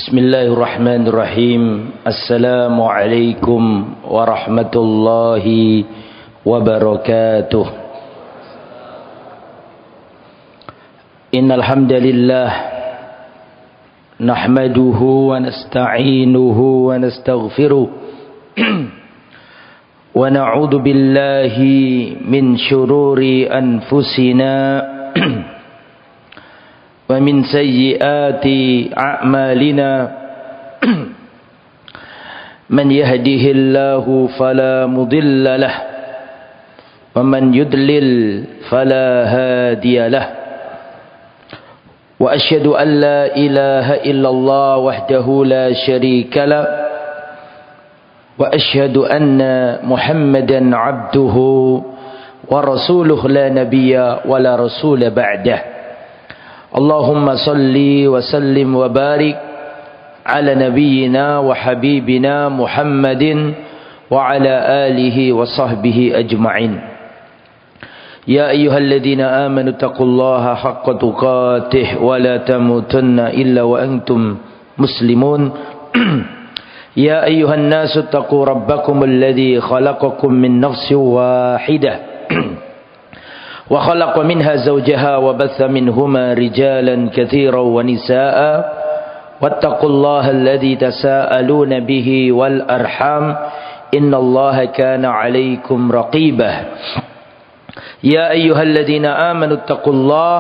Bismillahirrahmanirrahim. Assalamualaikum warahmatullahi wabarakatuh. Innal hamdalillah nahmaduhu wa nasta'inuhu wa nastaghfiruh wa na'udzu billahi min shururi anfusina wa min sayyiati a'malina man yahdihillahu fala mudilla lah wa man yudlil fala hadiya lah wa asyhadu an la ilaha illallah wahdahu la syarika lah wa asyhadu anna muhammadan abduhu wa rasuluhu la nabiyya wa la rasula ba'dah. Allahumma salli wa sallim wa barik ala nabiyyina wa habibina Muhammadin wa ala alihi wa sahbihi ajma'in. Ya ayyuhalladzina amanu taqullaha haqqa tuqatih wa la tamutunna illa wa antum muslimun. Ya ayyuhan nasu taqu rabbakumul ladzi khalaqakum min nafsin wahidah وخلق منها زوجها وبث منهما رجالا كثيرا ونساء واتقوا الله الذي تساءلون به والأرحام إن الله كان عليكم رقيبا يا أيها الذين آمنوا اتقوا الله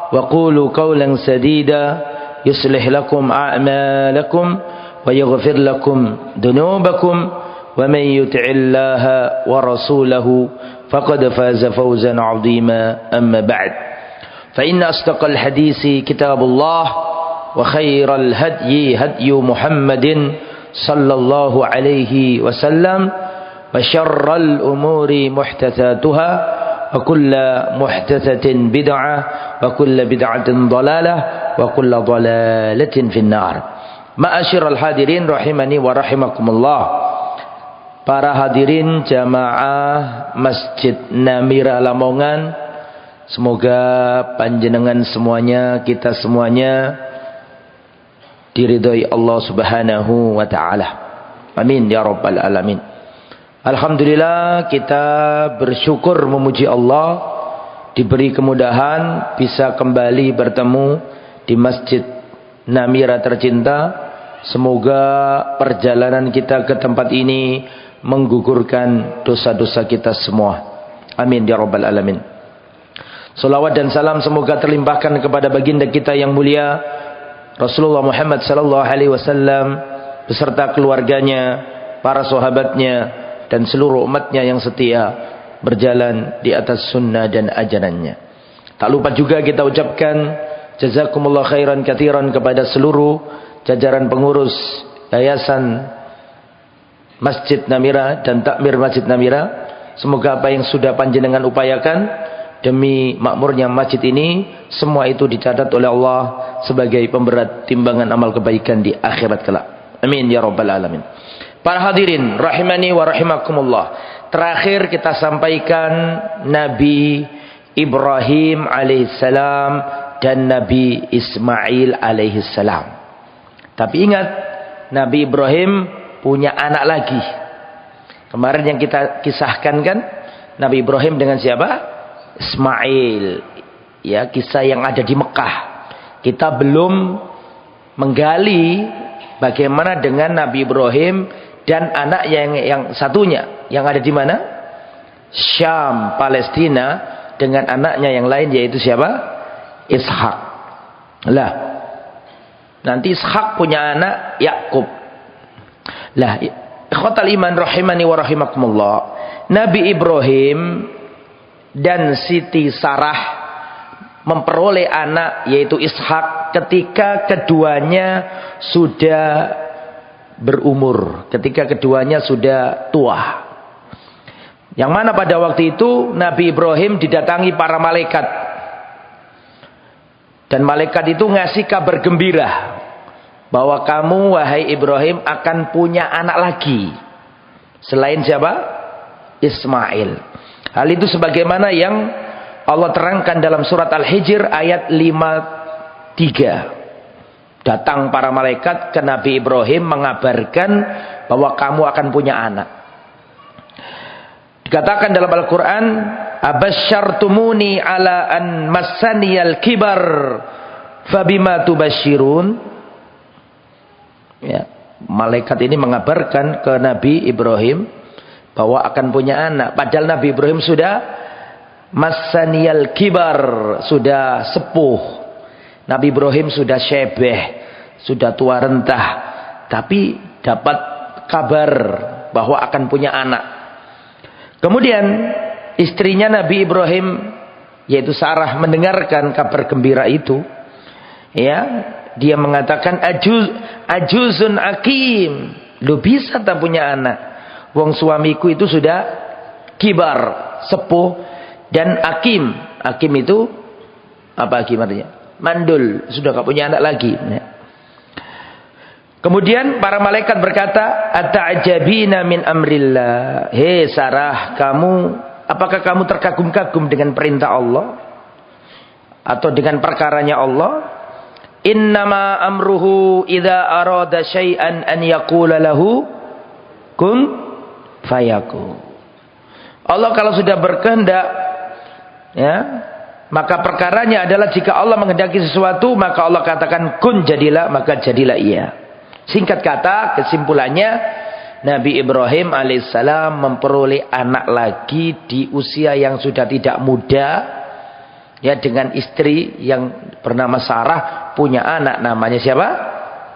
وقولوا قولا سديدا يصلح لكم أعمالكم ويغفر لكم ذنوبكم ومن يطع الله ورسوله فقد فاز فوزا عظيما أما بعد فإن أصدق الحديث كتاب الله وخير الهدي هدي محمد صلى الله عليه وسلم وشر الأمور محدثاتها وكل محدثة بدعة وكل بدعة ضلالة وكل ضلالة في النار. معاشر الحاضرين rahimani wa rahimakumullah. Para hadirin jamaah Masjid Namira Lamongan, semoga panjenengan semuanya, kita semuanya diridhoi Allah Subhanahu wa taala. Amin ya rabbal alamin. Alhamdulillah, kita bersyukur memuji Allah diberi kemudahan bisa kembali bertemu di Masjid Namira tercinta. Semoga perjalanan kita ke tempat ini menggugurkan dosa-dosa kita semua. Amin ya rabbal alamin. Salawat dan salam semoga terlimpahkan kepada baginda kita yang mulia Rasulullah Muhammad sallallahu alaihi wasallam beserta keluarganya, para sahabatnya dan seluruh umatnya yang setia berjalan di atas sunnah dan ajarannya. Tak lupa juga kita ucapkan jazakumullah khairan katsiran kepada seluruh jajaran pengurus Yayasan Masjid Namira dan Takmir Masjid Namira. Semoga apa yang sudah panjenengan upayakan demi makmurnya masjid ini, semua itu dicatat oleh Allah sebagai pemberat timbangan amal kebaikan di akhirat kelak. Amin ya rabbal alamin. Para hadirin rahimani wa rahimakumullah. Terakhir kita sampaikan Nabi Ibrahim alaihissalam dan Nabi Ismail alaihissalam. Tapi ingat, Nabi Ibrahim punya anak lagi. Kemarin yang kita kisahkan kan, Nabi Ibrahim dengan siapa? Ismail. Ya, kisah yang ada di Mekah. Kita belum menggali bagaimana dengan Nabi Ibrahim dan anak yang satunya, yang ada di mana? Syam, Palestina, dengan anaknya yang lain yaitu siapa? Ishak. Lah, nanti Ishak punya anak Yakub. Lah, ikhwatal iman rahimani wa rahimakumullah. Nabi Ibrahim dan Siti Sarah memperoleh anak yaitu Ishak ketika keduanya sudah berumur, ketika keduanya sudah tua. Yang mana pada waktu itu Nabi Ibrahim didatangi para malaikat. Dan malaikat itu ngasih kabar gembira bahwa kamu wahai Ibrahim akan punya anak lagi selain siapa? Ismail. Hal itu sebagaimana yang Allah terangkan dalam surat Al-Hijr ayat 53. Datang para malaikat ke Nabi Ibrahim mengabarkan bahwa kamu akan punya anak. Dikatakan dalam Al-Quran, abasyartumuni ala an massaniyal kibar fabima tubashirun. Ya, malaikat ini mengabarkan ke Nabi Ibrahim bahwa akan punya anak. Padahal Nabi Ibrahim sudah massaniyal kibar, sudah sepuh. Nabi Ibrahim sudah syebeh, sudah tua rentah, tapi dapat kabar bahwa akan punya anak. Kemudian istrinya Nabi Ibrahim, yaitu Sarah, mendengarkan kabar gembira itu. Ya, dia mengatakan ajuzun akim, lu bisa tak punya anak? Wong suamiku itu sudah kibar, sepuh, dan akim. Akim itu apa akim artinya? Mandul, sudah gak punya anak lagi. Kemudian para malaikat berkata, ata'ajabina min amrillah. Hei Sarah, apakah kamu terkagum-kagum dengan perintah Allah atau dengan perkaranya Allah? Innama amruhu idza arada syai'an an yaqula lahu kun fayakun. Allah kalau sudah berkehendak, ya, maka perkaranya adalah jika Allah menghendaki sesuatu, maka Allah katakan kun, jadilah, maka jadilah ia. Singkat kata, kesimpulannya, Nabi Ibrahim alaihissalam memperoleh anak lagi di usia yang sudah tidak muda, ya, dengan istri yang bernama Sarah, punya anak namanya siapa?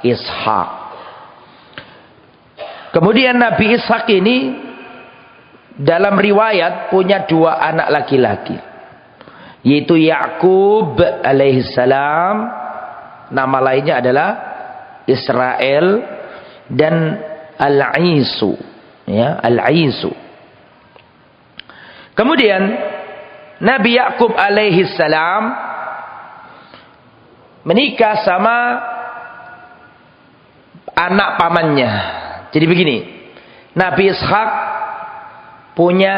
Ishak. Kemudian Nabi Ishak ini dalam riwayat punya 2 anak laki-laki, yaitu Yakub alaihissalam, nama lainnya adalah Israel, dan Al-Isu, ya, Al-Isu. Kemudian Nabi Yakub alaihissalam menikah sama anak pamannya. Jadi begini, Nabi Ishak punya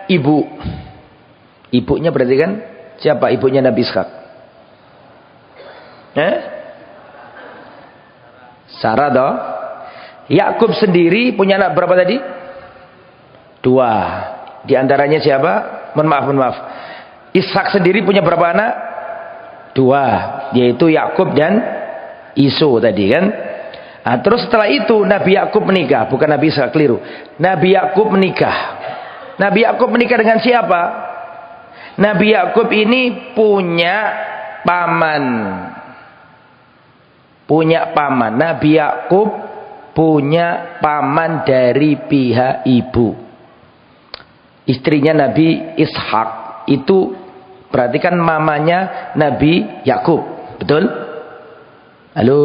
ibu. Ibunya berarti kan siapa ibunya Nabi Ishak? Sarah toh. Yakub sendiri punya anak berapa tadi? 2. Di antaranya siapa? Mohon maaf. Ishak sendiri punya berapa anak? 2, yaitu Yakub dan Isu tadi kan. Nah, terus setelah itu Nabi Yakub menikah, bukan Nabi Ishak, keliru. Nabi Yakub menikah. Nabi Yakub menikah dengan siapa? Nabi Yakub ini punya paman. Nabi Yakub punya paman dari pihak ibu. Istrinya Nabi Ishak itu berarti kan mamanya Nabi Yakub. Betul? Halo?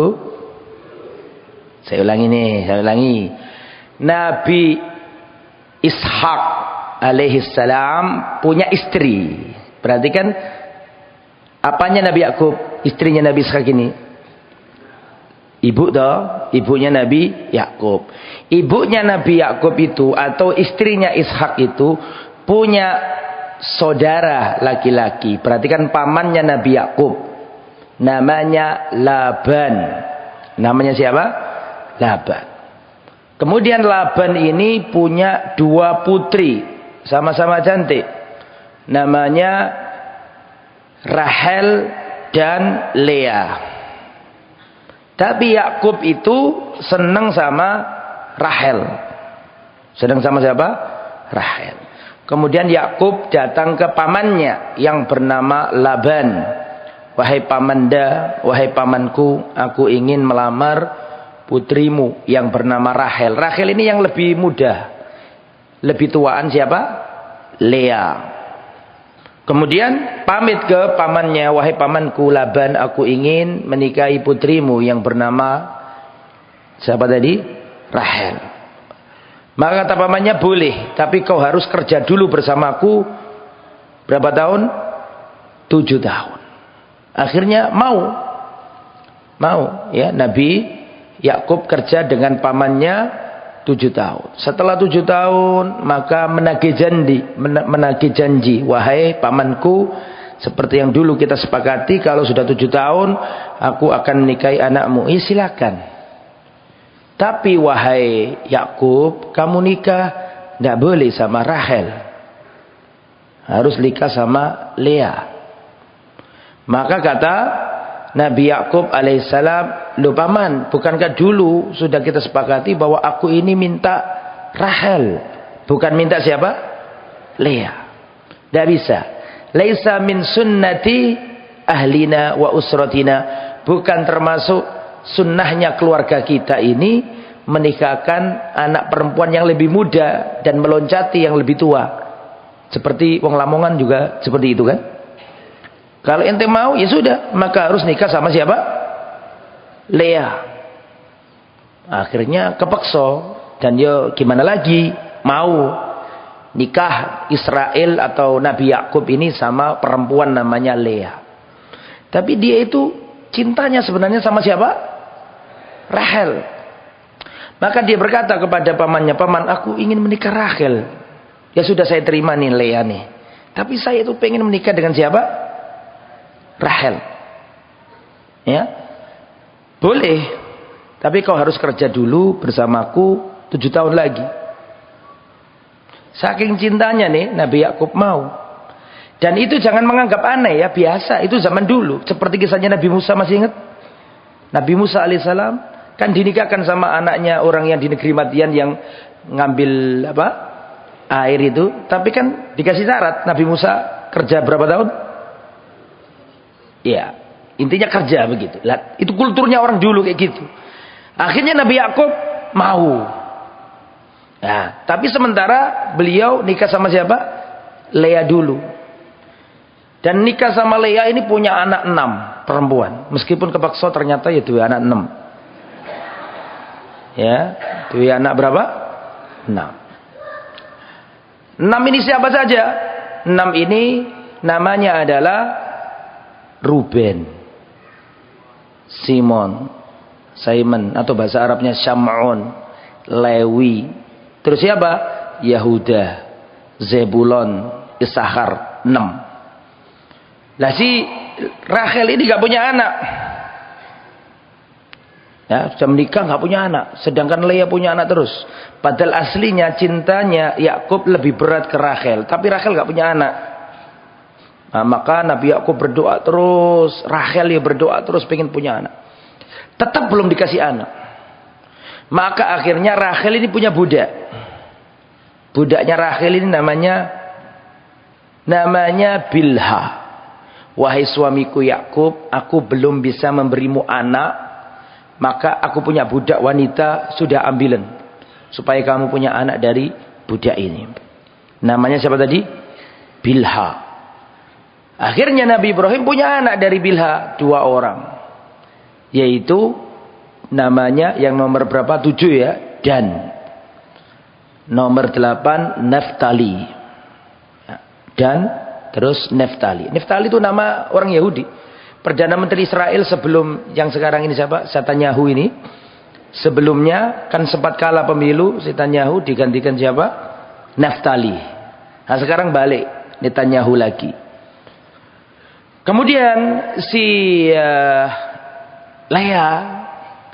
Saya ulangi. Nabi Ishak alaihissalam punya istri. Berarti kan apanya Nabi Yakub? Istrinya Nabi Ishak ini. Ibunya Nabi Yakub. Ibunya Nabi Yakub itu atau istrinya Ishak itu punya saudara laki-laki. Perhatikan pamannya Nabi Yakub. Namanya Laban. Namanya siapa? Laban. Kemudian Laban ini punya 2 putri. Sama-sama cantik. Namanya Rahel dan Lea. Tapi Yakub itu senang sama Rahel. Senang sama siapa? Rahel. Kemudian Yakub datang ke pamannya yang bernama Laban. Wahai pamanda, wahai pamanku, aku ingin melamar putrimu yang bernama Rahel. Rahel ini yang lebih muda. Lebih tuaan siapa? Lea. Kemudian pamit ke pamannya, wahai pamanku Laban, aku ingin menikahi putrimu yang bernama siapa tadi? Rahel. Maka kata pamannya, boleh, tapi kau harus kerja dulu bersamaku berapa tahun? 7 tahun. Akhirnya mau ya, Nabi Yakub kerja dengan pamannya 7 tahun. Setelah 7 tahun maka menagih janji, wahai pamanku, seperti yang dulu kita sepakati, kalau sudah 7 tahun aku akan menikahi anakmu. Silakan. Tapi wahai Yakub, kamu nikah tidak boleh sama Rahel, harus nikah sama Lea. Maka kata Nabi Yakub alaihissalam, "Loh paman, bukankah dulu sudah kita sepakati bahwa aku ini minta Rahel, bukan minta siapa? Lea." Tidak bisa. Laisa min sunnati ahlina wa usratina. Bukan termasuk sunnahnya keluarga kita ini menikahkan anak perempuan yang lebih muda dan meloncati yang lebih tua. Seperti wong Lamongan juga seperti itu kan? Kalau ente mau, ya sudah, maka harus nikah sama siapa? Lea. Akhirnya kepeksa, dan dia gimana lagi? Mau nikah Israel atau Nabi Yakub ini sama perempuan namanya Lea. Tapi dia itu cintanya sebenarnya sama siapa? Rahel. Maka dia berkata kepada pamannya, "Paman, aku ingin menikah Rahel." Ya sudah, saya terima nih Lea nih. Tapi saya itu pengen menikah dengan siapa? Rahel. Ya, boleh, tapi kau harus kerja dulu bersamaku 7 tahun lagi. Saking cintanya nih Nabi Yakub mau. Dan itu jangan menganggap aneh ya, biasa, itu zaman dulu. Seperti kisahnya Nabi Musa, masih ingat? Nabi Musa alaihissalam kan dinikahkan sama anaknya orang yang di negeri Madian yang ngambil air itu. Tapi kan dikasih syarat, Nabi Musa kerja berapa tahun? Ya, intinya kerja begitu. Itu kulturnya orang dulu kayak gitu. Akhirnya Nabi Yakub mau. Nah, tapi sementara beliau nikah sama siapa? Lea dulu. Dan nikah sama Lea ini punya anak 6 perempuan. Meskipun kepaksa ternyata ya 2 anak 6. Ya, 2 anak berapa? 6. 6 ini siapa saja? 6 ini namanya adalah Ruben, Simon atau bahasa Arabnya Syam'un, Lewi, terus siapa? Yahuda, Zebulon, Issakhar, 6. Lah si Rahel ini gak punya anak. Ya, sudah menikah gak punya anak, sedangkan Lea punya anak terus. Padahal aslinya cintanya Yakub lebih berat ke Rahel, tapi Rahel gak punya anak. Nah, maka Nabi Yakub berdoa terus, Rahel ya berdoa terus pengen punya anak. Tetap belum dikasih anak. Maka akhirnya Rahel ini punya budak. Budaknya Rahel ini namanya Bilha. "Wahai suamiku Yakub, aku belum bisa memberimu anak, maka aku punya budak wanita, sudah ambilen supaya kamu punya anak dari budak ini." Namanya siapa tadi? Bilha. Akhirnya Nabi Ibrahim punya anak dari Bilha, 2 orang. Yaitu namanya yang nomor berapa? 7 ya, Dan. Nomor 8 Naftali. Dan terus Naftali. Naftali itu nama orang Yahudi. Perdana Menteri Israel sebelum yang sekarang ini siapa? Netanyahu ini. Sebelumnya kan sempat kalah pemilu, Netanyahu digantikan siapa? Naftali. Nah sekarang balik Netanyahu lagi. Kemudian si Lea,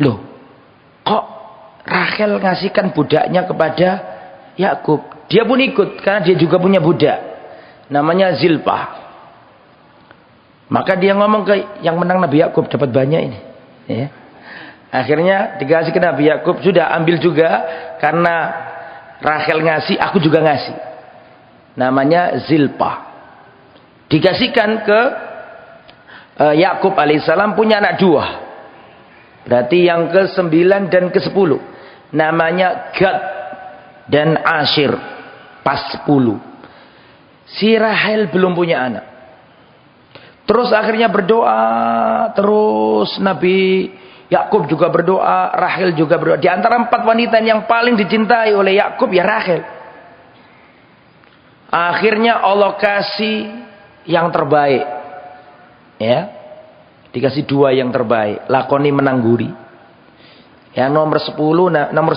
loh, kok Rahel ngasihkan budaknya kepada Yakub? Dia pun ikut karena dia juga punya budak, namanya Zilpah. Maka dia ngomong ke yang menang Nabi Yakub, dapat banyak ini. Ya. Akhirnya dikasih ke Nabi Yakub, sudah ambil juga karena Rahel ngasih, aku juga ngasih. Namanya Zilpah. Dikasihkan ke Yakub alaihissalam, punya anak 2. Berarti yang ke-9 dan ke-10. Namanya Gad dan Ashir. Pas 10. Si Rahel belum punya anak. Terus akhirnya berdoa. Terus Nabi Yakub juga berdoa. Rahel juga berdoa. Di antara 4 wanita yang paling dicintai oleh Yakub ya Rahel. Akhirnya Allah kasih yang terbaik. Ya, dikasih 2 yang terbaik. Lakoni menangguri. Yang nomor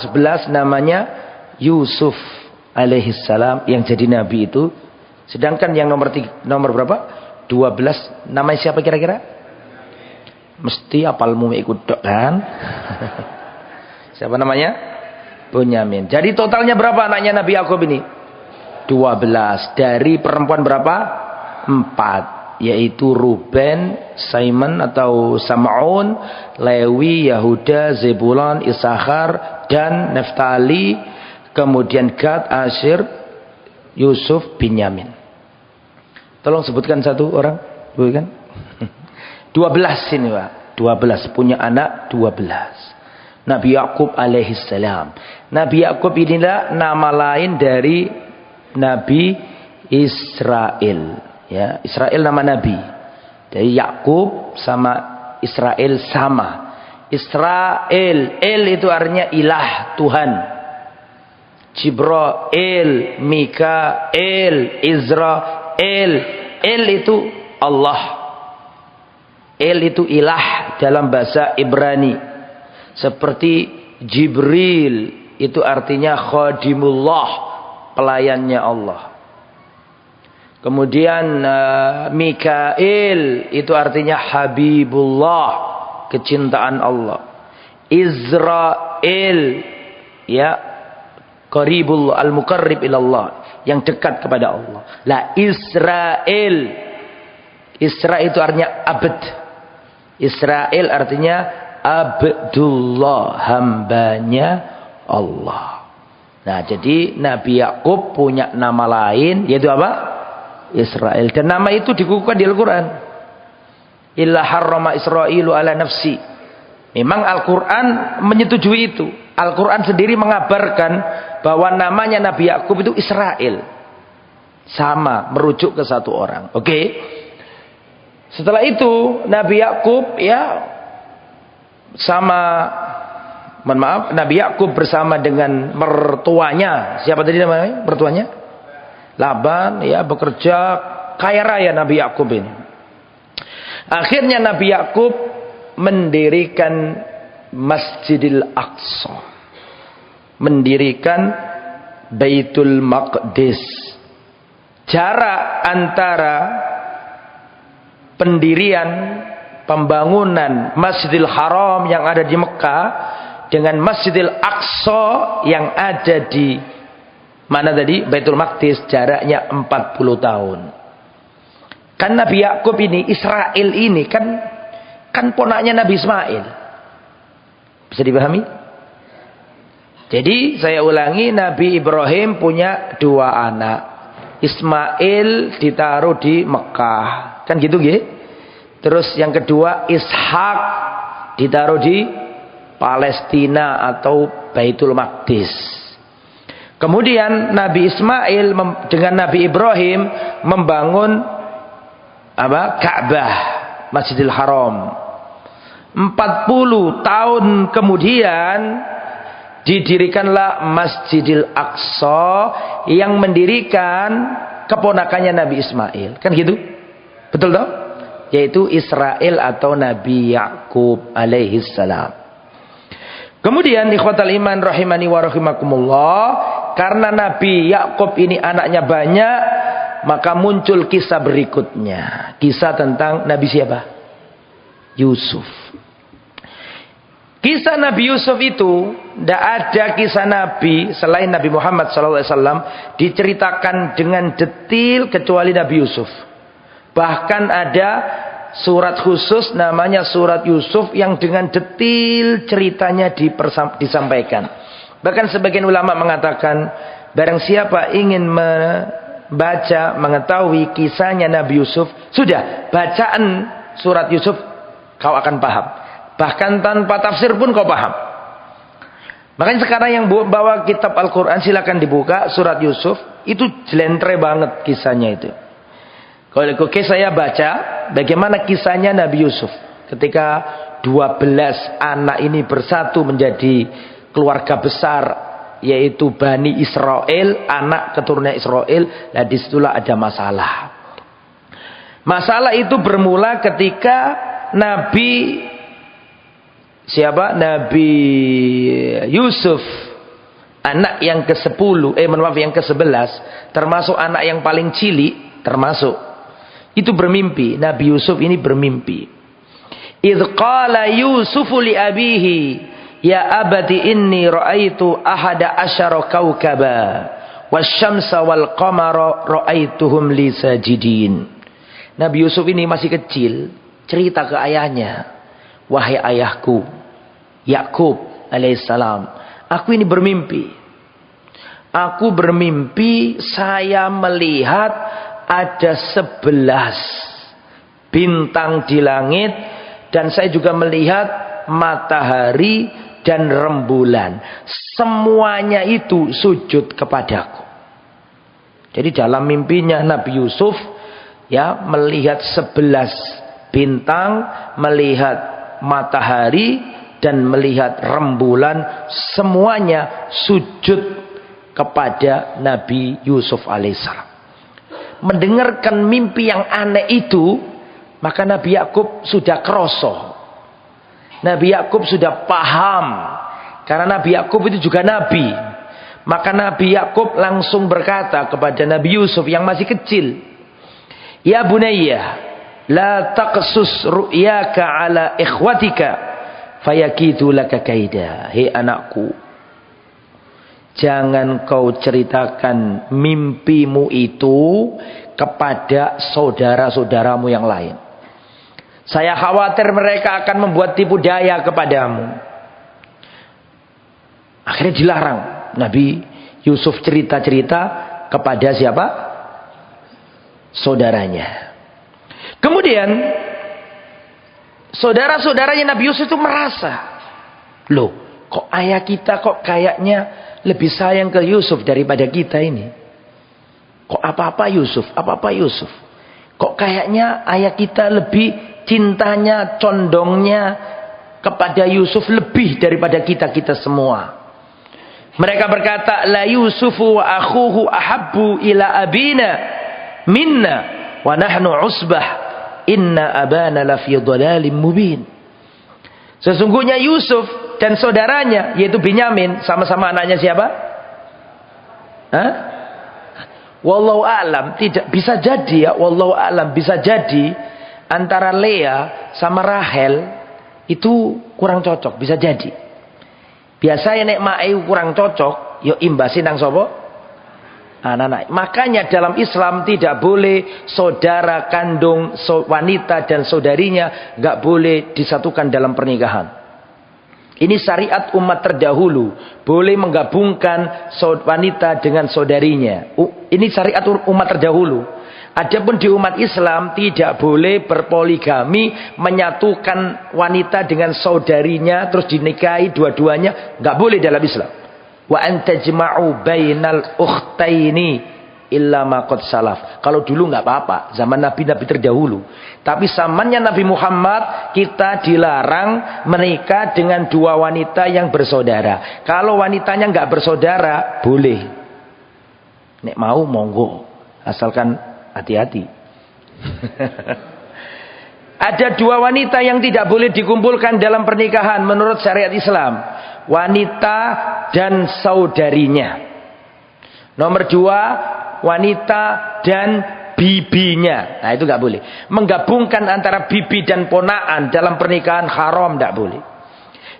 11 namanya Yusuf alaihissalam yang jadi nabi itu. Sedangkan yang nomor berapa? 12. Namanya siapa kira-kira? Mesti apalmu ikut dok kan? Siapa namanya? Bunyamin. Jadi totalnya berapa anaknya Nabi Yakub ini? 12. Dari perempuan berapa? 4. Yaitu Ruben, Simon atau Sam'un, Lewi, Yahuda, Zebulon, Issakhar, dan Naftali, kemudian Gad, Asyir, Yusuf, Binyamin. Tolong sebutkan satu orang, bukan? 12 ini Pak. 12 punya anak 12. Nabi Yakub alaihissalam. Nabi Yakub inilah nama lain dari Nabi Israel. Ya, Israel nama Nabi. Jadi Yakub sama Israel sama. Israel, El itu artinya ilah, Tuhan. Jibril, Mikael, Israel. El itu Allah. El itu ilah dalam bahasa Ibrani. Seperti Jibril itu artinya khadimullah, pelayannya Allah. Kemudian Mikael itu artinya Habibullah, kecintaan Allah. Israel, ya, qaribul al-muqarrib ilallah, yang dekat kepada Allah. Lah Israel, Isra itu artinya abd. Israel artinya Abdullah, hambanya Allah. Nah, jadi Nabi Yakub punya nama lain, yaitu apa? Israel. Dan nama itu dikukuhkan di Al-Quran. Illa harrama Isra'ilu ala nafsi. Memang Al-Quran menyetujui itu. Al-Quran sendiri mengabarkan bahwa namanya Nabi Yakub itu Israel. Sama, merujuk ke satu orang. Oke. Setelah itu Nabi Yakub ya mohon maaf, Nabi Yakub bersama dengan mertuanya. Siapa tadi namanya mertuanya? Laban, ya, bekerja kaya raya Nabi Yakub ini. Akhirnya Nabi Yakub mendirikan Masjidil Aqsa, mendirikan Baitul Maqdis. Jarak antara pendirian pembangunan Masjidil Haram yang ada di Mekah dengan Masjidil Aqsa yang ada di mana tadi? Baitul Maqdis, jaraknya 40 tahun. Kan Nabi Yakub ini, Israel ini kan ponaknya Nabi Ismail. Bisa dipahami? Jadi saya ulangi, Nabi Ibrahim punya 2 anak. Ismail ditaruh di Mekah. Kan gitu nggih? Terus yang kedua Ishak ditaruh di Palestina atau Baitul Maqdis. Kemudian Nabi Ismail dengan Nabi Ibrahim membangun apa? Ka'bah, Masjidil Haram. 40 tahun kemudian didirikanlah Masjidil Aqsa yang mendirikan keponakannya Nabi Ismail. Kan gitu? Betul toh? Yaitu Israel atau Nabi Yakub alaihi salam. Kemudian ikhwatal iman rahimani wa rahimakumullah, karena Nabi Yakub ini anaknya banyak, maka muncul kisah berikutnya. Kisah tentang Nabi siapa? Yusuf. Kisah Nabi Yusuf itu tidak ada kisah Nabi selain Nabi Muhammad SAW diceritakan dengan detil kecuali Nabi Yusuf. Bahkan ada surat khusus namanya surat Yusuf yang dengan detil ceritanya disampaikan. Bahkan sebagian ulama mengatakan barang siapa ingin membaca, mengetahui kisahnya Nabi Yusuf, sudah bacaan surat Yusuf kau akan paham. Bahkan tanpa tafsir pun kau paham. Makanya sekarang yang bawa kitab Al-Quran silakan dibuka surat Yusuf, itu jelentre banget kisahnya itu. Kalau saya baca bagaimana kisahnya Nabi Yusuf ketika 12 anak ini bersatu menjadi keluarga besar, yaitu Bani Israel, anak keturunan Israel. Nah, disitulah ada masalah. Masalah itu bermula ketika Nabi siapa? Nabi Yusuf, anak yang ke-10, yang ke-11, termasuk anak yang paling cilik, termasuk. itu bermimpi. Nabi Yusuf ini bermimpi. Idh qala Yusufu li abihi, ya abati inni ra'aitu ahada asyara kaukaba wasyamsa wal qamara ra'aituhum li sajidin. Nabi Yusuf ini masih kecil, cerita ke ayahnya, wahai ayahku Yakub alaihissalam, aku ini bermimpi. Aku bermimpi saya melihat ada 11 bintang di langit, dan saya juga melihat matahari dan rembulan. Semuanya itu sujud kepadaku. Jadi dalam mimpinya Nabi Yusuf ya melihat 11 bintang, melihat matahari dan melihat rembulan, semuanya sujud kepada Nabi Yusuf alaihissalam. Mendengarkan mimpi yang aneh itu, maka Nabi Yakub sudah kroso. Nabi Yakub sudah paham. Karena Nabi Yakub itu juga Nabi. Maka Nabi Yakub langsung berkata kepada Nabi Yusuf yang masih kecil, ya bunayya, la taqsus ru'yaka ala ikhwatika fayakidu laka kaida. Hei anakku, jangan kau ceritakan mimpimu itu kepada saudara-saudaramu yang lain. Saya khawatir mereka akan membuat tipu daya kepadamu. Akhirnya dilarang. Nabi Yusuf cerita-cerita kepada siapa? Saudaranya. Kemudian saudara-saudaranya Nabi Yusuf itu merasa, loh, kok ayah kita kok kayaknya lebih sayang ke Yusuf daripada kita ini. Kok apa-apa Yusuf, apa-apa Yusuf. Kok kayaknya ayah kita lebih cintanya, condongnya kepada Yusuf lebih daripada kita-kita semua. Mereka berkata, la Yusufu wa akhuhu ahabbu ila abina minna wa nahnu usbah inna abana lafi dhalalim mubin. Sesungguhnya Yusuf dan saudaranya yaitu Binyamin, sama-sama anaknya siapa? Hah? Wallahu a'lam, tidak bisa jadi ya, wallahu a'lam, bisa jadi antara Lea sama Rahel itu kurang cocok, bisa jadi. Biasanya nek mae kurang cocok, yo imbasi nang sapa? Anak-anak. Makanya dalam Islam tidak boleh saudara kandung wanita dan saudarinya nggak boleh disatukan dalam pernikahan. Ini syariat umat terdahulu, boleh menggabungkan wanita dengan saudarinya. Ini syariat umat terdahulu. Adapun di umat Islam tidak boleh berpoligami, menyatukan wanita dengan saudarinya terus dinikahi dua-duanya, nggak boleh dalam Islam. Wa antajma'u bainal ukhtaini illa ma qad salaf. Kalau dulu nggak apa-apa, zaman nabi-nabi terdahulu. Tapi zamannya Nabi Muhammad kita dilarang menikah dengan dua wanita yang bersaudara. Kalau wanitanya nggak bersaudara boleh. Nek mau monggo, asalkan hati-hati. Ada dua wanita yang tidak boleh dikumpulkan dalam pernikahan menurut syariat Islam. Wanita dan saudarinya. Nomor 2, wanita dan bibinya. Nah itu gak boleh. Menggabungkan antara bibi dan ponaan dalam pernikahan haram, gak boleh.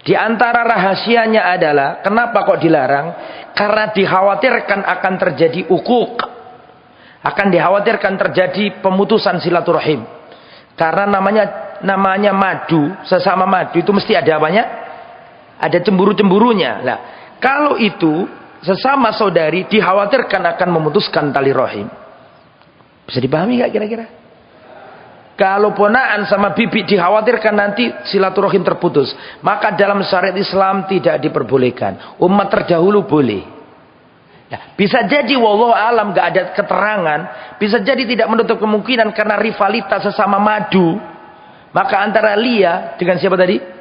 Di antara rahasianya adalah, kenapa kok dilarang? Karena dikhawatirkan akan terjadi ukuk. Akan dikhawatirkan terjadi pemutusan silaturahim. Karena namanya madu, sesama madu itu mesti ada apanya? Ada cemburu-cemburunya. Nah, kalau itu sesama saudari dikhawatirkan akan memutuskan tali rahim. Bisa dipahami gak kira-kira? Kalau ponaan sama bibi dikhawatirkan nanti silaturahim terputus, maka dalam syariat Islam tidak diperbolehkan. Umat terdahulu boleh. Nah, bisa jadi wallahu alam gak ada keterangan, bisa jadi tidak menutup kemungkinan karena rivalitas sesama madu, maka antara Lia dengan siapa tadi?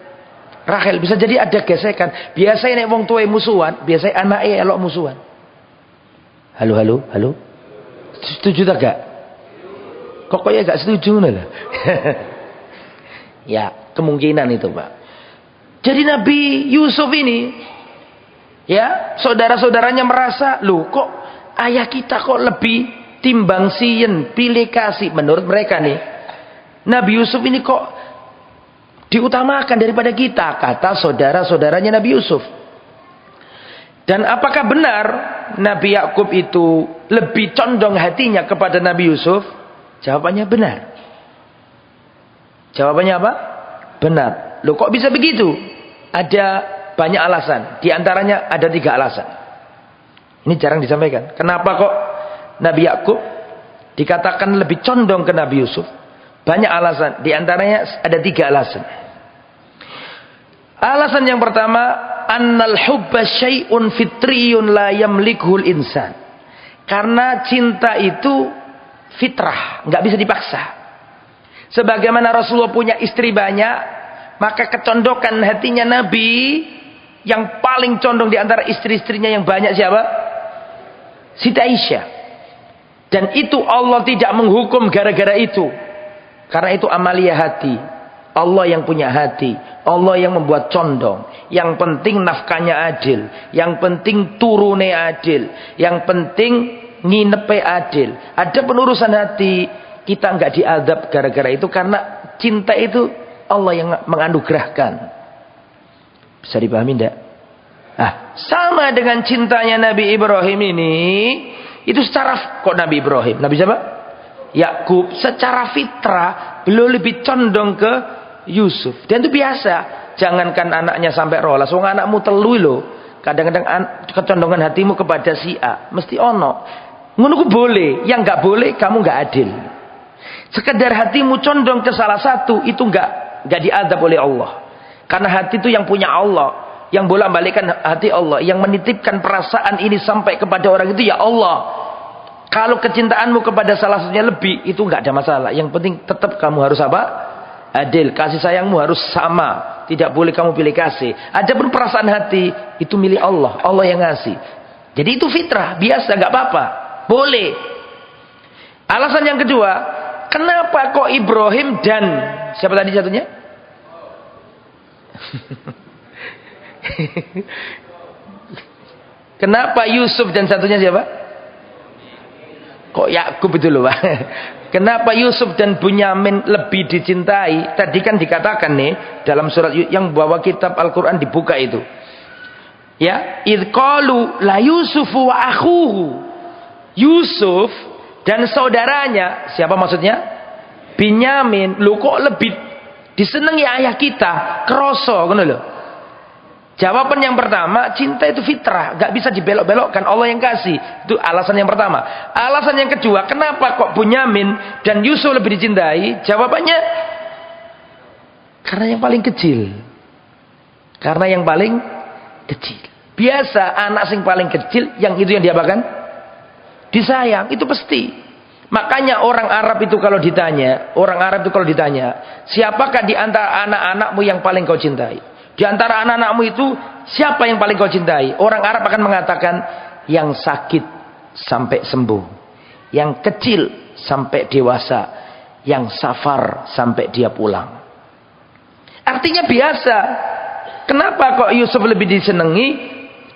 Rahel, bisa jadi ada gesekan. Biasanya nek wong tuwe musuhan, biasanya anaknya elok musuhan. Halo. Setuju tak gak? Kok ya gak setuju lah. Ya, kemungkinan itu, Pak. Jadi Nabi Yusuf ini, ya, saudara-saudaranya merasa, loh kok ayah kita kok lebih timbang siyen, pilih kasih. Menurut mereka nih, Nabi Yusuf ini kok diutamakan daripada kita, kata saudara-saudaranya Nabi Yusuf. Dan apakah benar Nabi Yakub itu lebih condong hatinya kepada Nabi Yusuf? Jawabannya benar. Jawabannya apa? Benar. Loh, kok bisa begitu? Ada banyak alasan. Di antaranya ada 3 alasan. Ini jarang disampaikan. Kenapa kok Nabi Yakub dikatakan lebih condong ke Nabi Yusuf? Banyak alasan. Di antaranya ada 3 alasan. Alasan yang pertama, annal hubba syai'un fitriyun la yamlikhul insan. Karena cinta itu fitrah, nggak bisa dipaksa. Sebagaimana Rasulullah punya istri banyak, maka kecondokan hatinya Nabi yang paling condong di antara istri-istrinya yang banyak siapa? Siti Aisyah. Dan itu Allah tidak menghukum gara-gara itu. Karena itu amalia hati. Allah yang punya hati. Allah yang membuat condong. Yang penting nafkahnya adil. Yang penting turune adil. Yang penting nginepe adil. Ada penurusan hati, kita nggak diadab gara-gara itu. Karena cinta itu Allah yang menganugerahkan. Bisa dipahami enggak? Nah, sama dengan cintanya Nabi Ibrahim ini, itu secara, kok Nabi Ibrahim? Nabi siapa? Yakub. Secara fitrah beliau lebih condong ke Yusuf. Dan itu biasa. Jangankan anaknya sampai rolas, wong anakmu telu lho. Kadang-kadang kecondongan hatimu kepada si A mesti ono. Ngono ku boleh, yang nggak boleh kamu nggak adil. Sekedar hatimu condong ke salah satu itu nggak diadab oleh Allah. Karena hati itu yang punya Allah, yang bolak-balikkan hati Allah, yang menitipkan perasaan ini sampai kepada orang itu ya Allah. Kalau kecintaanmu kepada salah satunya lebih, itu nggak ada masalah. Yang penting tetap kamu harus apa? Adil. Kasih sayangmu harus sama. Tidak boleh kamu pilih kasih. Adapun perasaan hati itu milik Allah. Allah yang ngasih. Jadi itu fitrah, biasa, nggak apa-apa. Boleh. Alasan yang kedua, kenapa kok Ibrahim dan siapa tadi satunya? Kenapa Yusuf dan satunya siapa? Kok Yakub itu loh, Pak? Kenapa Yusuf dan Bunyamin lebih dicintai? Tadi kan dikatakan nih dalam surat yang bawa kitab Al-Quran dibuka itu. Ya, idh qalu la Yusufu wa akhuhu. Yusuf dan saudaranya, siapa maksudnya? Binyamin. Lu kok lebih disenangi ayah kita? Kroso, ngono lho. Jawaban yang pertama, cinta itu fitrah, gak bisa dibelok-belokkan, Allah yang kasih. Itu alasan yang pertama. Alasan yang kedua, kenapa kok Bunyamin dan Yusuf lebih dicintai? Jawabannya, karena yang paling kecil. Karena yang paling kecil. Biasa anak sing paling kecil, yang itu yang diapakan? Disayang, itu pasti. Makanya orang Arab itu kalau ditanya, siapakah di antara anak-anakmu yang paling kau cintai? Di antara anak-anakmu itu siapa yang paling kau cintai? Orang Arab akan mengatakan yang sakit sampai sembuh, yang kecil sampai dewasa, yang safar sampai dia pulang. Artinya biasa. Kenapa kok Yusuf lebih disenangi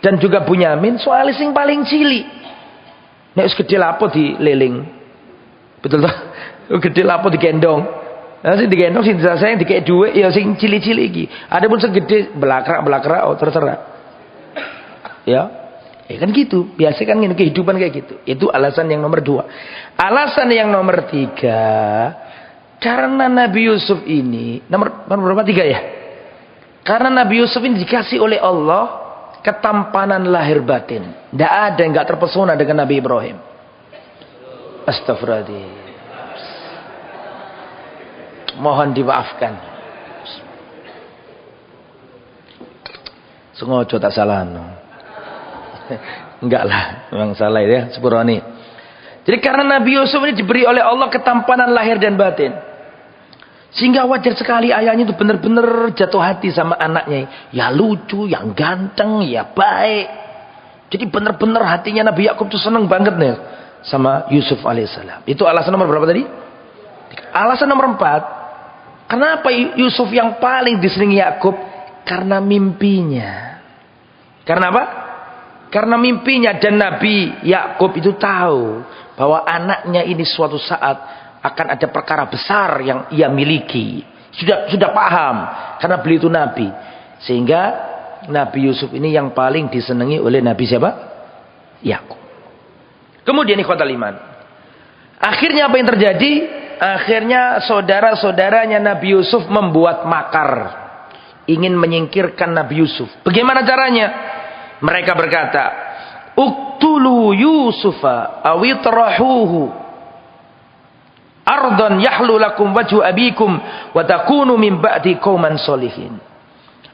dan juga Bunyamin? Soalnya sing paling cilik. Nek wis gede lapo dileling. Betul toh? Gede lapo digendong. Nah, sing digendong sing disayang dikek dhuwit ya sing cilik-cilik iki. Adapun segede belakrak oh terserah. Ya. Ya kan gitu. Biasa kan kehidupan kayak gitu. Itu alasan yang nomor 2. Alasan yang nomor 3, karena Nabi Yusuf ini nomor berapa? 3 ya? Karena Nabi Yusuf ini dikasih oleh Allah ketampanan lahir batin. Tidak ada yang enggak terpesona dengan Nabi Ibrahim. Astagfirullahaladzim. Mohon dimaafkan. Sengaja tak salah. Enggak lah, memang salah ya, sepurani. Jadi karena Nabi Yusuf ini diberi oleh Allah ketampanan lahir dan batin. Sehingga wajar sekali ayahnya itu benar-benar jatuh hati sama anaknya. Ya lucu, yang ganteng, ya baik. Jadi benar-benar hatinya Nabi Yakub itu senang banget nih sama Yusuf alaihissalam. Itu alasan nomor berapa tadi? Alasan nomor 4. Kenapa Yusuf yang paling disenangi Yakub? Karena mimpinya. Karena apa? Karena mimpinya. Dan Nabi Yakub itu tahu bahwa anaknya ini suatu saat akan ada perkara besar yang ia miliki. Sudah paham karena beliau itu nabi. Sehingga Nabi Yusuf ini yang paling disenangi oleh Nabi siapa? Yakub. Kemudian ikhwatal iman. Akhirnya apa yang terjadi? Akhirnya saudara-saudaranya Nabi Yusuf membuat makar. Ingin menyingkirkan Nabi Yusuf. Bagaimana caranya? Mereka berkata, "Uqtulu Yusufa awitrahuhu ardan yahlu lakum wajhu abikum wa takunu min ba'di qauman sholihin."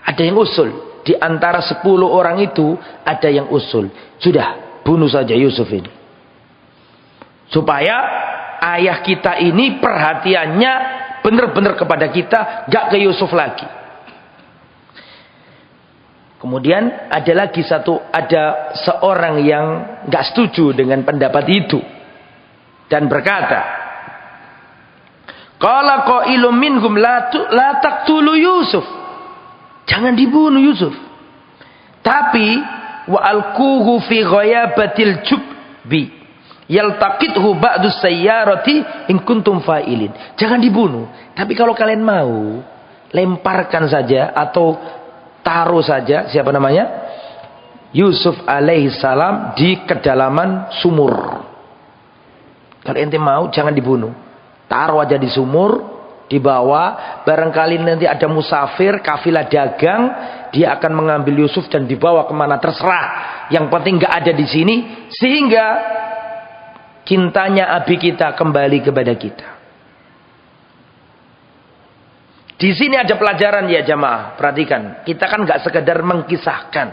Ada yang usul. Di antara 10 orang itu ada yang usul. Sudah, bunuh saja Yusuf ini. Supaya ayah kita ini perhatiannya benar-benar kepada kita, gak ke Yusuf lagi. Kemudian ada seorang yang gak setuju dengan pendapat itu dan berkata, qala qailum minhum la taqtulu Yusuf. Jangan dibunuh Yusuf. Tapi wa alquhu fi ghayabatil jubbi yaltaqithu ba'du sayyarati in kuntum fa'ilin. Jangan dibunuh, tapi kalau kalian mau, lemparkan saja atau taruh saja siapa namanya? Yusuf alaihissalam di kedalaman sumur. Kalau ente mau jangan dibunuh. Taruh aja di sumur, dibawa, barangkali nanti ada musafir, kafilah dagang, dia akan mengambil Yusuf dan dibawa kemana terserah. Yang penting nggak ada di sini, sehingga cintanya abi kita kembali kepada kita. Di sini ada pelajaran ya jamaah, perhatikan. Kita kan nggak sekedar mengkisahkan,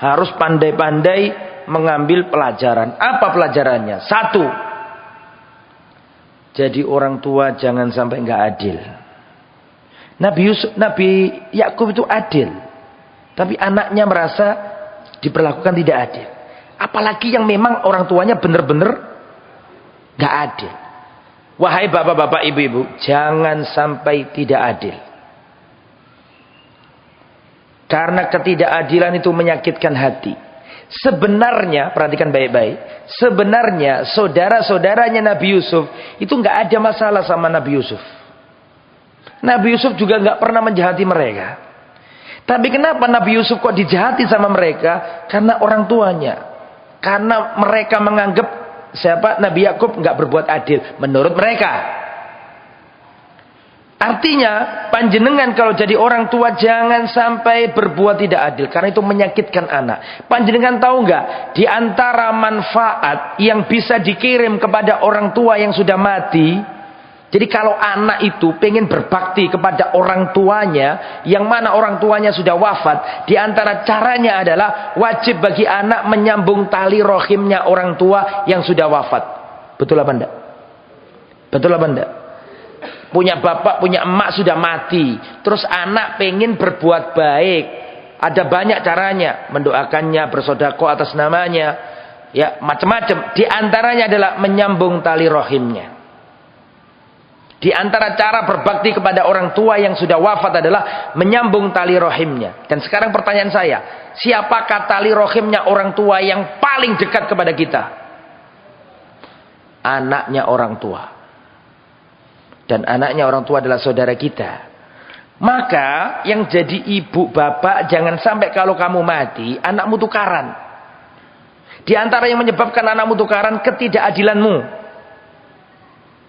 harus pandai-pandai mengambil pelajaran. Apa pelajarannya? 1. Jadi orang tua jangan sampai nggak adil. Nabi Yakub itu adil, tapi anaknya merasa diperlakukan tidak adil. Apalagi yang memang orang tuanya benar-benar nggak adil. Wahai bapak-bapak, ibu-ibu, jangan sampai tidak adil. Karena ketidakadilan itu menyakitkan hati. Sebenarnya, perhatikan baik-baik, sebenarnya saudara-saudaranya Nabi Yusuf itu nggak ada masalah sama Nabi Yusuf. Nabi Yusuf juga nggak pernah menjahati mereka. Tapi kenapa Nabi Yusuf kok dijahati sama mereka? Karena orang tuanya. Karena mereka menganggap Nabi Yakub nggak berbuat adil menurut mereka. Artinya, panjenengan kalau jadi orang tua jangan sampai berbuat tidak adil. Karena itu menyakitkan anak. Panjenengan tahu nggak? Di antara manfaat yang bisa dikirim kepada orang tua yang sudah mati. Jadi kalau anak itu pengen berbakti kepada orang tuanya, yang mana orang tuanya sudah wafat. Di antara caranya adalah wajib bagi anak menyambung tali rohimnya orang tua yang sudah wafat. Betul apa enggak? Betul apa enggak? Punya bapak, punya emak sudah mati. Terus anak pengen berbuat baik. Ada banyak caranya. Mendoakannya, bersedekah atas namanya. Ya, macam-macam. Di antaranya adalah menyambung tali rahimnya. Di antara cara berbakti kepada orang tua yang sudah wafat adalah menyambung tali rahimnya. Dan sekarang pertanyaan saya, siapakah tali rahimnya orang tua yang paling dekat kepada kita? Anaknya orang tua. Dan anaknya orang tua adalah saudara kita. Maka yang jadi ibu bapak jangan sampai kalau kamu mati anakmu tukaran. Di antara yang menyebabkan anakmu tukaran ketidakadilanmu.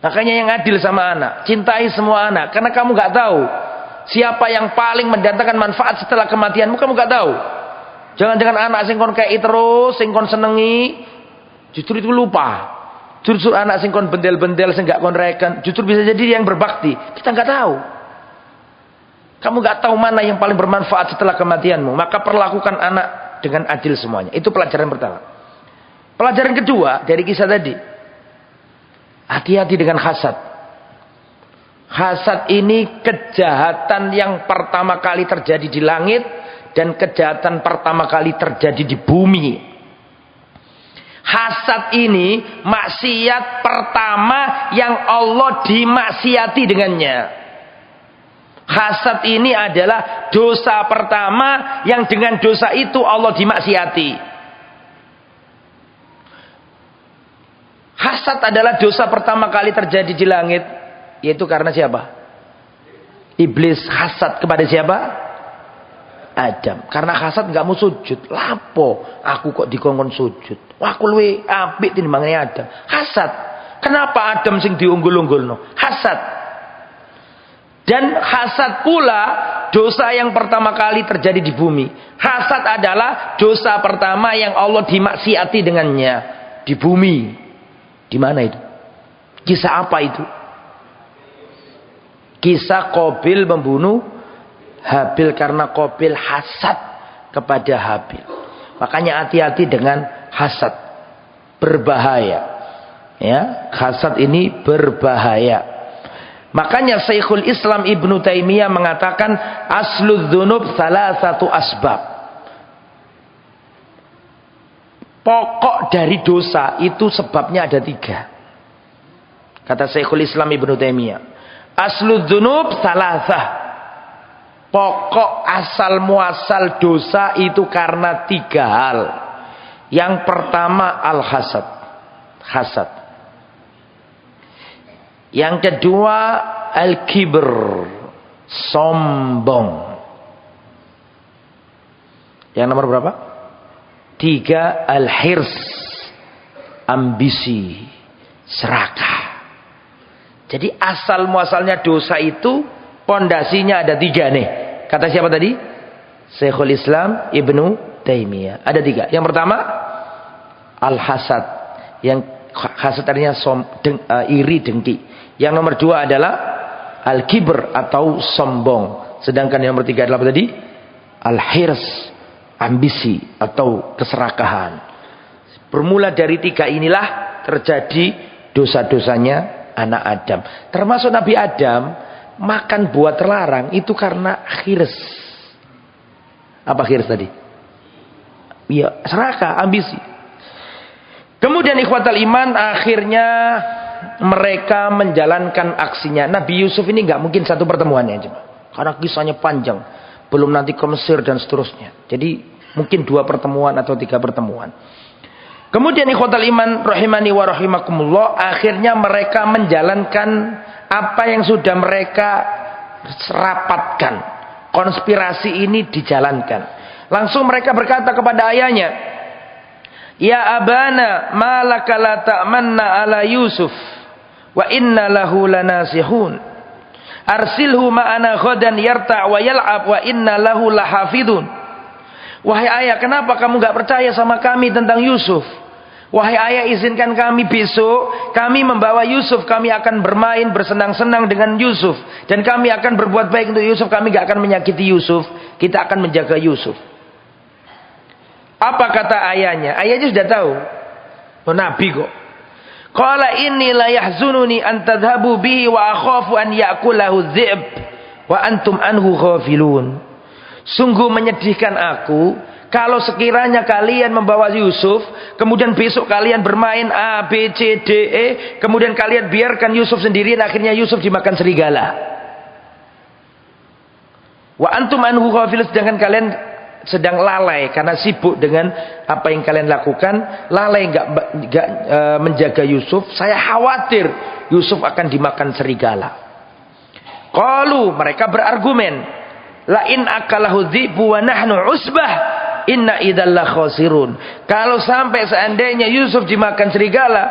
Makanya yang adil sama anak, cintai semua anak, karena kamu nggak tahu siapa yang paling mendatangkan manfaat setelah kematianmu, kamu nggak tahu. Jangan-jangan anak sing kon kei terus, sing kon senengi, justru itu lupa. Justru anak sing kon bendel-bendel sing gak kon reken, justru bisa jadi dia yang berbakti. Kita nggak tahu. Kamu nggak tahu mana yang paling bermanfaat setelah kematianmu. Maka perlakukan anak dengan adil semuanya. Itu pelajaran pertama. Pelajaran kedua dari kisah tadi. Hati-hati dengan hasad. Hasad ini kejahatan yang pertama kali terjadi di langit. Dan kejahatan pertama kali terjadi di bumi. Hasad ini maksiat pertama yang Allah dimaksiati dengannya. Hasad ini adalah dosa pertama yang dengan dosa itu Allah dimaksiati. Hasad adalah dosa pertama kali terjadi di langit. Yaitu karena siapa? Iblis hasad kepada siapa? Adam. Karena hasad gak mau sujud. Lapo aku kok dikongkon sujud? Wah, aku luwe apik tinimbangane Adam. Hasad. Kenapa Adam sing diunggul-unggulno? Hasad. Dan hasad pula dosa yang pertama kali terjadi di bumi. Hasad adalah dosa pertama yang Allah dimaksiati dengannya di bumi. Di mana itu? Kisah apa itu? Kisah Qabil membunuh Habil karena Qabil hasad kepada Habil. Makanya hati-hati dengan hasad. Berbahaya. Ya, hasad ini berbahaya. Makanya Syekhul Islam Ibnu Taimiyah mengatakan asludz dzunub salasatu asbab. Pokok dari dosa itu sebabnya ada 3. Kata Syekhul Islam Ibnu Taimiyah. Asludz dzunub salasah. Pokok asal muasal dosa itu karena 3 hal. Yang pertama al-hasad. Hasad. Yang kedua al-kibr. Sombong. Yang nomor berapa? 3 al-hirs. Ambisi. Serakah. Jadi asal muasalnya dosa itu pondasinya ada 3 nih. Kata siapa tadi? Syekhul Islam Ibnu Taimiyah. Ada 3. Yang pertama al-hasad. Yang hasad artinya iri dengki. Yang nomor 2 adalah al-kibr atau sombong. Sedangkan yang nomor 3 adalah apa tadi? Al-hirs, ambisi atau keserakahan. Bermula dari 3 inilah terjadi dosa-dosanya anak Adam. Termasuk Nabi Adam makan buah terlarang itu karena hirs. Apa hirs tadi? Iya, serakah, ambisi. Kemudian ikhwatal iman, akhirnya mereka menjalankan aksinya. Nabi Yusuf ini nggak mungkin satu pertemuannya cuma. Karena kisahnya panjang. Belum nanti ke Mesir dan seterusnya. Jadi mungkin 2 pertemuan atau 3 pertemuan. Kemudian ikhwatal iman rahimani wa rahimakumullah, akhirnya mereka menjalankan apa yang sudah mereka rapatkan. Konspirasi ini dijalankan. Langsung mereka berkata kepada ayahnya, "Ya abana, ma laka la ta'manna ala Yusuf wa inna lahu lanasihun. Arsilhu ma'ana ghadan yarta' wa yal'ab wa inna lahu lahafidun." Wahai ayah, kenapa kamu gak percaya sama kami tentang Yusuf? Wahai ayah, izinkan kami besok, kami membawa Yusuf, kami akan bermain, bersenang-senang dengan Yusuf. Dan kami akan berbuat baik untuk Yusuf, kami gak akan menyakiti Yusuf. Kita akan menjaga Yusuf. Apa kata ayahnya? Ayahnya sudah tahu. Oh, Nabi kok. Qala inni la yahzununi an tadhhabu bihi wa akhafu an ya'kulahu dhi'b wa antum anhu ghafilun. Sungguh menyedihkan aku kalau sekiranya kalian membawa Yusuf, kemudian besok kalian bermain A, B, C, D, E, kemudian kalian biarkan Yusuf sendirian, akhirnya Yusuf dimakan serigala. Wa antum anhu ghafilun, sedangkan kalian sedang lalai karena sibuk dengan apa yang kalian lakukan, lalai enggak menjaga Yusuf. Saya khawatir Yusuf akan dimakan serigala. Qalu, mereka berargumen, la in akalahu dhibu wa nahnu usbah inna idzal khasirun. Kalau sampai seandainya Yusuf dimakan serigala,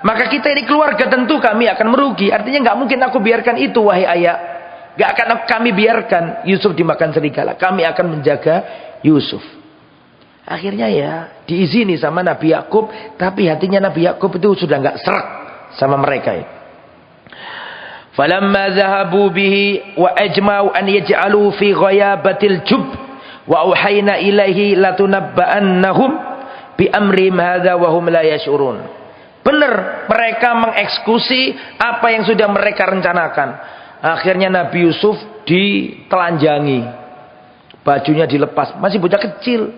maka kita ini keluarga tentu kami akan merugi. Artinya enggak mungkin aku biarkan itu, wahai ayah. Enggak akan kami biarkan Yusuf dimakan serigala. Kami akan menjaga Yusuf. Akhirnya ya diizini sama Nabi Yakub, tapi hatinya Nabi Yakub itu sudah enggak serak sama mereka itu. Falamma zahabu bihi wa ajma'u an yaj'alu fi ghayabatil jub wa auhayna ilaihi latunabba'annahum bi amrihim hadza wa hum la yash'urun. Benar, mereka mengeksekusi apa yang sudah mereka rencanakan. Akhirnya Nabi Yusuf ditelanjangi. Bajunya dilepas, masih bocah kecil.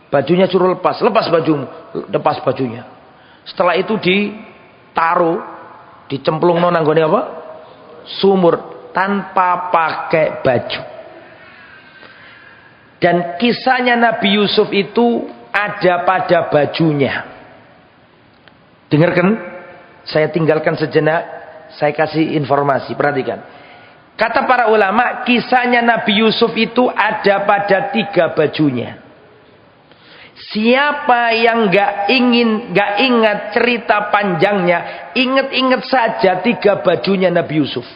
Bajunya suruh lepas, lepas bajumu, lepas bajunya. Setelah itu ditaruh, dicemplung nanggone apa? Sumur, tanpa pakai baju. Dan kisahnya Nabi Yusuf itu ada pada bajunya. Dengarkan, Saya tinggalkan sejenak, saya kasih informasi, perhatikan. Kata para ulama, kisahnya Nabi Yusuf itu ada pada 3 bajunya. Siapa yang gak ingat cerita panjangnya, ingat saja 3 bajunya Nabi Yusuf.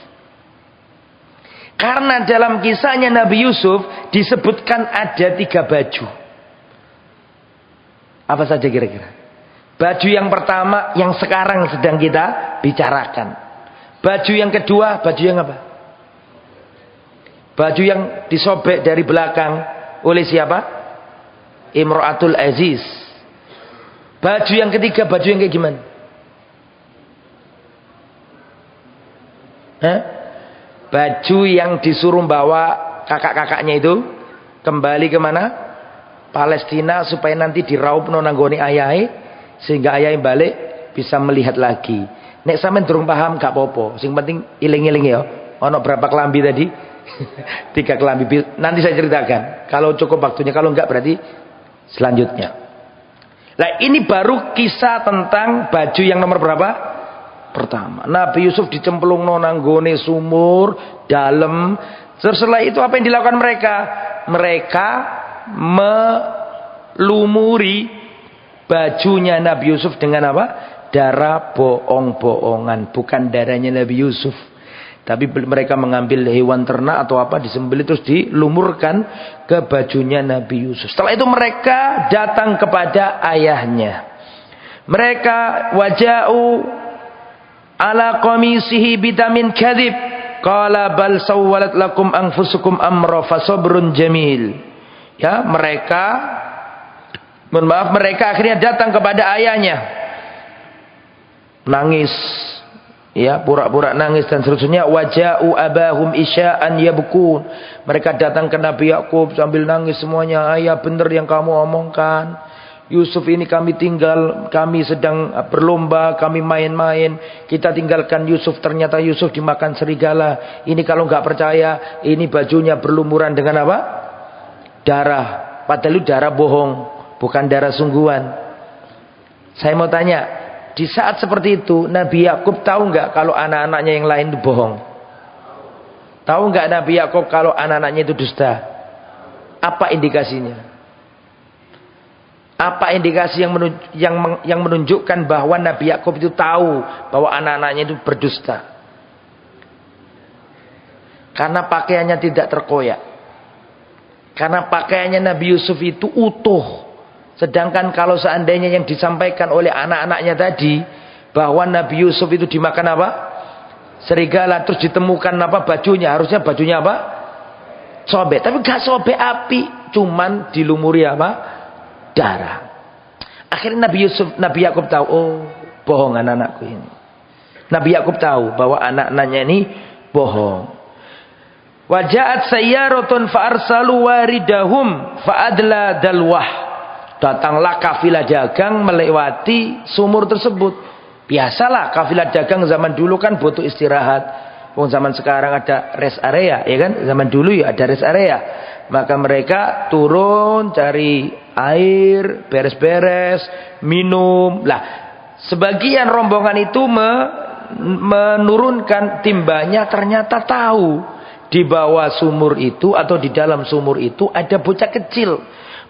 Karena dalam kisahnya Nabi Yusuf disebutkan ada 3 baju. Apa saja kira-kira? Baju yang pertama yang sekarang sedang kita bicarakan. Baju yang kedua, baju yang apa? Baju yang disobek dari belakang oleh siapa? Imra'atul Aziz. Baju yang ketiga, baju yang kayak gimana? Baju yang disuruh bawa kakak-kakaknya itu kembali kemana? Palestina, supaya nanti diraup nanggone ayahnya, sehingga ayahnya balik bisa melihat lagi. Nek sampean durung paham gak apa-apa, sing penting iling-iling ya. Ono berapa kelambi tadi? 3 kelambi. Nanti saya ceritakan. Kalau cukup waktunya, kalau enggak berarti selanjutnya. Nah, ini baru kisah tentang baju yang nomor berapa? Pertama. Nabi Yusuf dicemplung nanggone sumur dalam. Setelah itu apa yang dilakukan mereka? Mereka melumuri bajunya Nabi Yusuf dengan apa? Darah bohong-bohongan. Bukan darahnya Nabi Yusuf. Tapi mereka mengambil hewan ternak atau apa, disembelih terus dilumurkan ke bajunya Nabi Yusuf. Setelah itu mereka datang kepada ayahnya. Mereka waja'u ala qamisihi bidamin kadhib qala bal sawwalat lakum anfusukum amra fasabrun jamil. Ya, mereka akhirnya datang kepada ayahnya. Nangis. Ya, pura-pura nangis dan seterusnya. Waja'u abahum isya'an yabkun. Mereka datang ke Nabi Yakub sambil nangis semuanya. Ayah, benar yang kamu omongkan. Yusuf ini kami tinggal, kami sedang berlomba, kami main-main. Kita tinggalkan Yusuf, ternyata Yusuf dimakan serigala. Ini kalau nggak percaya, ini bajunya berlumuran dengan apa? Darah. Padahal itu darah bohong, bukan darah sungguhan. Saya mau tanya, di saat seperti itu Nabi Yakub tahu nggak kalau anak-anaknya yang lain itu bohong? Tahu nggak Nabi Yakub kalau anak-anaknya itu dusta? Apa indikasinya? Apa indikasi yang menunjukkan bahwa Nabi Yakub itu tahu bahwa anak-anaknya itu berdusta? Karena pakaiannya tidak terkoyak. Karena pakaiannya Nabi Yusuf itu utuh. Sedangkan kalau seandainya yang disampaikan oleh anak-anaknya tadi, bahwa Nabi Yusuf itu dimakan apa? Serigala, terus ditemukan apa bajunya? Harusnya bajunya apa? Sobek. Tapi gak sobek api, cuman dilumuri apa? Darah. Akhirnya Nabi Yakub tahu, oh, bohong anak-anakku ini. Nabi Yakub tahu bahwa anak-anaknya ini bohong. Waja'at sayyaratun fa'arsalu waridahum fa'adla dalwah. Datanglah kafilah dagang melewati sumur tersebut. Biasalah kafilah dagang zaman dulu kan butuh istirahat. Zaman sekarang ada rest area, ya kan? Zaman dulu ya ada rest area. Maka mereka turun cari air, beres-beres, minum. Lah, sebagian rombongan itu menurunkan timbanya, ternyata tahu di bawah sumur itu atau di dalam sumur itu ada bocah kecil.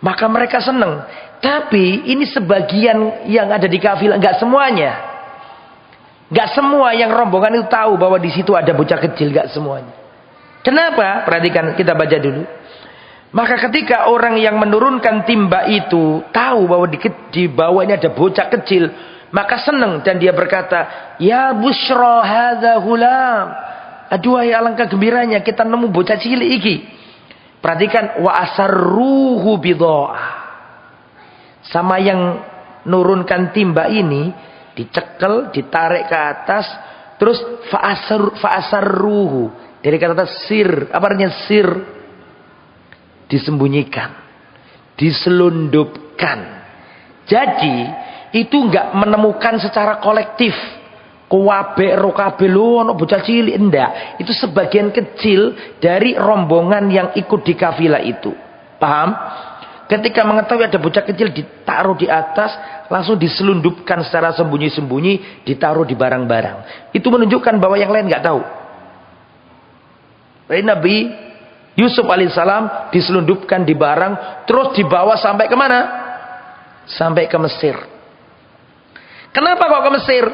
Maka mereka senang. Tapi ini sebagian yang ada di kafilah, enggak semuanya. Enggak semua yang rombongan itu tahu bahwa di situ ada bocah kecil, enggak semuanya. Kenapa? Perhatikan, kita baca dulu. Maka ketika orang yang menurunkan timba itu tahu bahwa di bawah ini ada bocah kecil, maka senang dan dia berkata, "Ya busyra hadza hulam." Aduh, ya alangkah gembiranya kita nemu bocah cilik iki. Perhatikan, wa asarruhu bidha'ah. Sama yang nurunkan timba ini dicekel, ditarik ke atas, terus fa'asarruhu. Dari kata sir, apa artinya sir? Disembunyikan, diselundupkan. Jadi itu enggak menemukan secara kolektif. Kuwabe rokabe lu ono bocah cilik, enggak. Itu sebagian kecil dari rombongan yang ikut di kafilah itu. Paham? ketika mengetahui ada bocah kecil ditaruh di atas, langsung diselundupkan secara sembunyi-sembunyi, ditaruh di barang-barang. Itu menunjukkan bahwa yang lain nggak tahu. Nabi Yusuf alaihissalam diselundupkan di barang, terus dibawa sampai kemana? Sampai ke Mesir. Kenapa kok ke Mesir?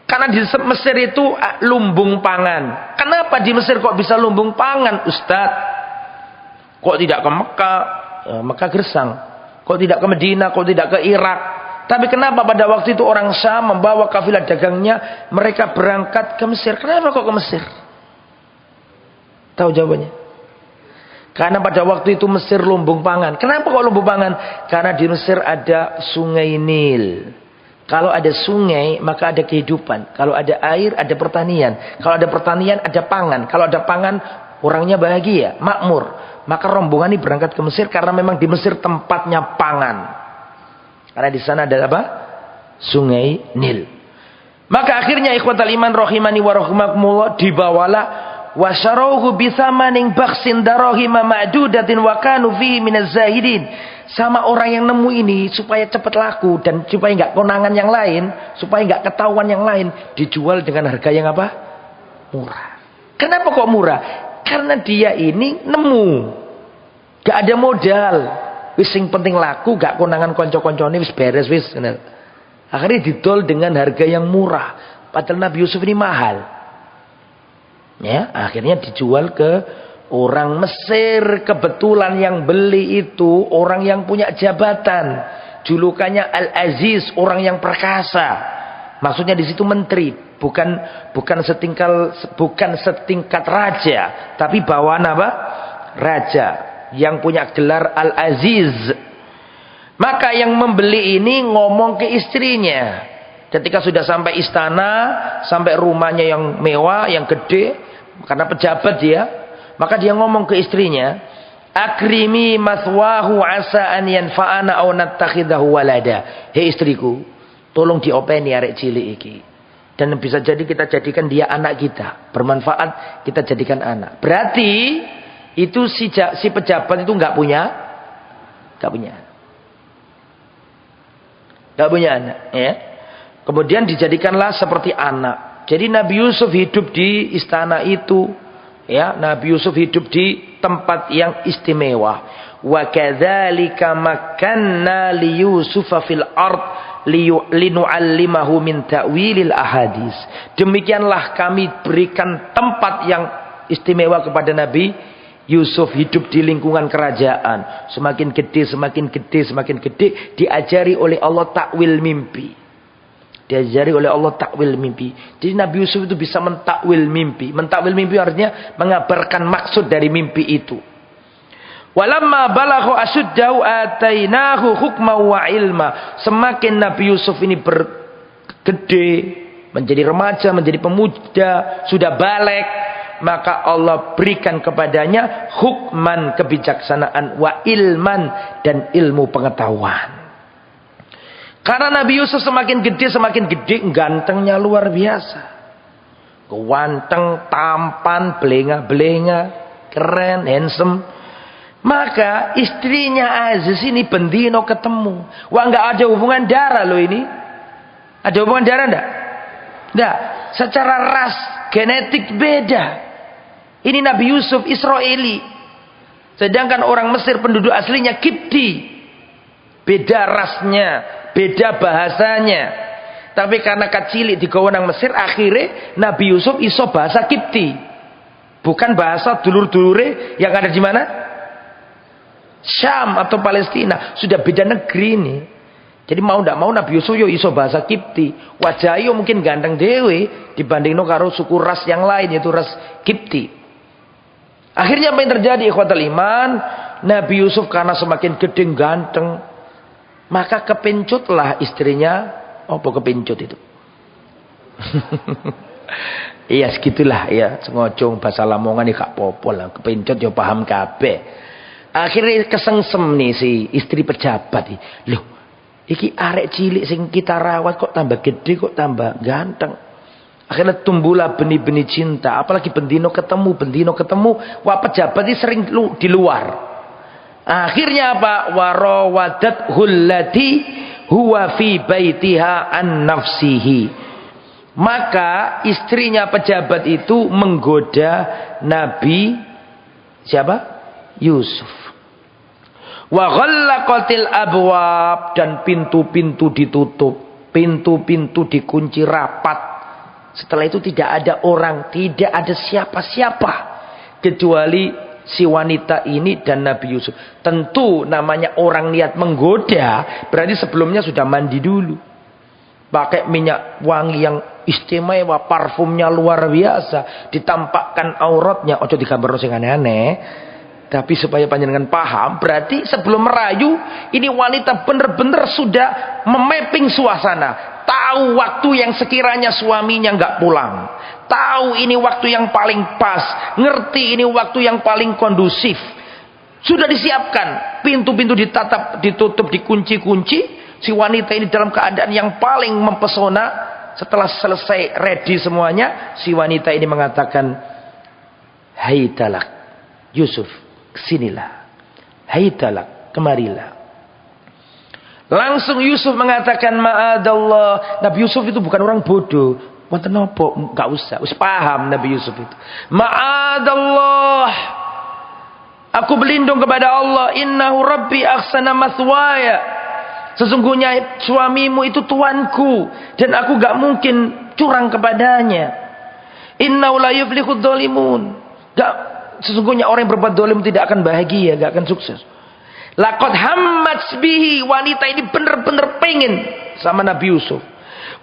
Karena di Mesir itu lumbung pangan. Kenapa di Mesir kok bisa lumbung pangan, Ustadz? Kok tidak ke Mekah? Mekah gersang. Kok tidak ke Medina? Kok tidak ke Irak? Tapi kenapa pada waktu itu orang Syam membawa kafilah dagangnya, mereka berangkat ke Mesir? Kenapa kok ke Mesir? Tahu jawabannya? Karena pada waktu itu Mesir lumbung pangan. Kenapa kok lumbung pangan? Karena di Mesir ada sungai Nil. Kalau ada sungai, maka ada kehidupan. Kalau ada air, ada pertanian. Kalau ada pertanian, ada pangan. Kalau ada pangan, orangnya bahagia, makmur. Maka rombongan ini berangkat ke Mesir karena memang di Mesir tempatnya pangan. Karena di sana ada apa? Sungai Nil. Maka akhirnya ikhwatal iman rahimani wa rahimakumullah, dibawalah wasyarauhu bisamanin baksin darahima ma'dudatin wa kanu fihi minaz zahidin. Sama orang yang nemu ini supaya cepat laku dan supaya nggak konangan yang lain, supaya nggak ketahuan yang lain, dijual dengan harga yang apa? Murah. Kenapa kok murah? Karena dia ini nemu, nggak ada modal, wis sing penting laku, nggak konangan konco-koncone wis beres wis. Akhirnya didol dengan harga yang murah. Padahal Nabi Yusuf ini mahal. Ya, akhirnya dijual ke orang Mesir. Kebetulan yang beli itu orang yang punya jabatan, julukannya Al-Aziz, orang yang perkasa. Maksudnya di situ menteri, bukan setingkat raja, tapi bawaan apa? Raja yang punya gelar Al-Aziz. Maka yang membeli ini ngomong ke istrinya ketika sudah sampai istana, sampai rumahnya yang mewah, yang gede, karena pejabat dia. Maka dia ngomong ke istrinya, akrimi maswahu asa an yanfa'ana aw nattakhidahu walada. Hei istriku, tolong diopeni arek cilik iki. Dan bisa jadi kita jadikan dia anak kita, bermanfaat kita jadikan anak. Berarti itu si pejabat itu nggak punya anak, ya. Kemudian dijadikanlah seperti anak. Jadi Nabi Yusuf hidup di istana itu. Ya, Nabi Yusuf hidup di tempat yang istimewa. Wa kadzalika makkanna li Yusufa fil ard linu'allimahu min ta'wilil ahadis. Demikianlah kami berikan tempat yang istimewa kepada Nabi Yusuf hidup di lingkungan kerajaan. Semakin gede, diajari oleh Allah takwil mimpi. Diajari oleh Allah takwil mimpi. Jadi Nabi Yusuf itu bisa mentakwil mimpi. Mentakwil mimpi artinya mengabarkan maksud dari mimpi itu. Walamma balagha ashuddahu atainahu hukma wa ilma. Semakin Nabi Yusuf ini bergede, menjadi remaja, menjadi pemuda, sudah balik, maka Allah berikan kepadanya hukman, kebijaksanaan, wa ilman, dan ilmu pengetahuan. Karena Nabi Yusuf semakin gede, gantengnya luar biasa. Ganteng, tampan, belenga-belenga, keren, handsome. Maka istrinya Aziz ini bendino ketemu. Wah, nggak ada hubungan darah loh ini. Ada hubungan darah enggak? Enggak. Secara ras, genetik beda. Ini Nabi Yusuf Israeli. Sedangkan orang Mesir penduduk aslinya Kipti. Beda rasnya, beda bahasanya. Tapi karena kecilik di kewenang Mesir, akhirnya Nabi Yusuf iso bahasa Kipti. Bukan bahasa dulur-dulure yang ada di mana? Syam atau Palestina. Sudah beda negeri ini. Jadi mau ndak mau Nabi Yusuf yo iso bahasa Kipti. Wajahnya mungkin ganteng dewe dibanding karo suku ras yang lain, yaitu ras Kipti. Akhirnya apa yang terjadi ikhwatal iman? Nabi Yusuf karena semakin gede ganteng, maka kepencutlah istrinya. Apa kepencut itu? Iya segitulah ya, ngocong bahasa Lamongan iki gak apa-apa lah. Kepencut yo paham kabeh. Akhirnya kesengsem nih si istri pejabat. Loh, iki arek cilik sing kita rawat kok tambah gede, kok tambah ganteng. Akhirnya tumbuhlah benih-benih cinta. Apalagi bendino ketemu. Wah, pejabat ini sering di luar. Akhirnya apa? Warawadat hullati huwa fi baitiha an nafsihi. Maka istrinya pejabat itu menggoda Nabi siapa? Yusuf. Wa ghallaqatil abwab, dan pintu-pintu ditutup, pintu-pintu dikunci rapat. Setelah itu tidak ada orang, tidak ada siapa-siapa kecuali si wanita ini dan Nabi Yusuf. Tentu namanya orang niat menggoda, berarti sebelumnya sudah mandi dulu. Pakai minyak wangi yang istimewa, parfumnya luar biasa, ditampakkan auratnya. Ojo digambar sing aneh-aneh. Tapi supaya panjenengan paham, berarti sebelum merayu, ini wanita benar-benar sudah memapping suasana. Tahu waktu yang sekiranya suaminya nggak pulang. Tahu ini waktu yang paling pas. Ngerti ini waktu yang paling kondusif. Sudah disiapkan. Pintu-pintu ditatap, ditutup, dikunci-kunci. Si wanita ini dalam keadaan yang paling mempesona. Setelah selesai ready semuanya, si wanita ini mengatakan, "Hai talak, Yusuf, kesinilah. Hai talak, kemarilah." Langsung Yusuf mengatakan, "Ma'adallah." Nabi Yusuf itu bukan orang bodoh. Wonten napa? Enggak usah. Wis paham Nabi Yusuf itu. "Ma'adallah. Aku berlindung kepada Allah. Innahu rabbi ahsana mathwaya." Sesungguhnya suamimu itu tuanku dan aku enggak mungkin curang kepadanya. "Innahu la yuflihud dzalimun." Sesungguhnya orang yang berbuat zalim tidak akan bahagia, enggak akan sukses. Laqad hammat bihi, wanita ini benar-benar pengen sama Nabi Yusuf.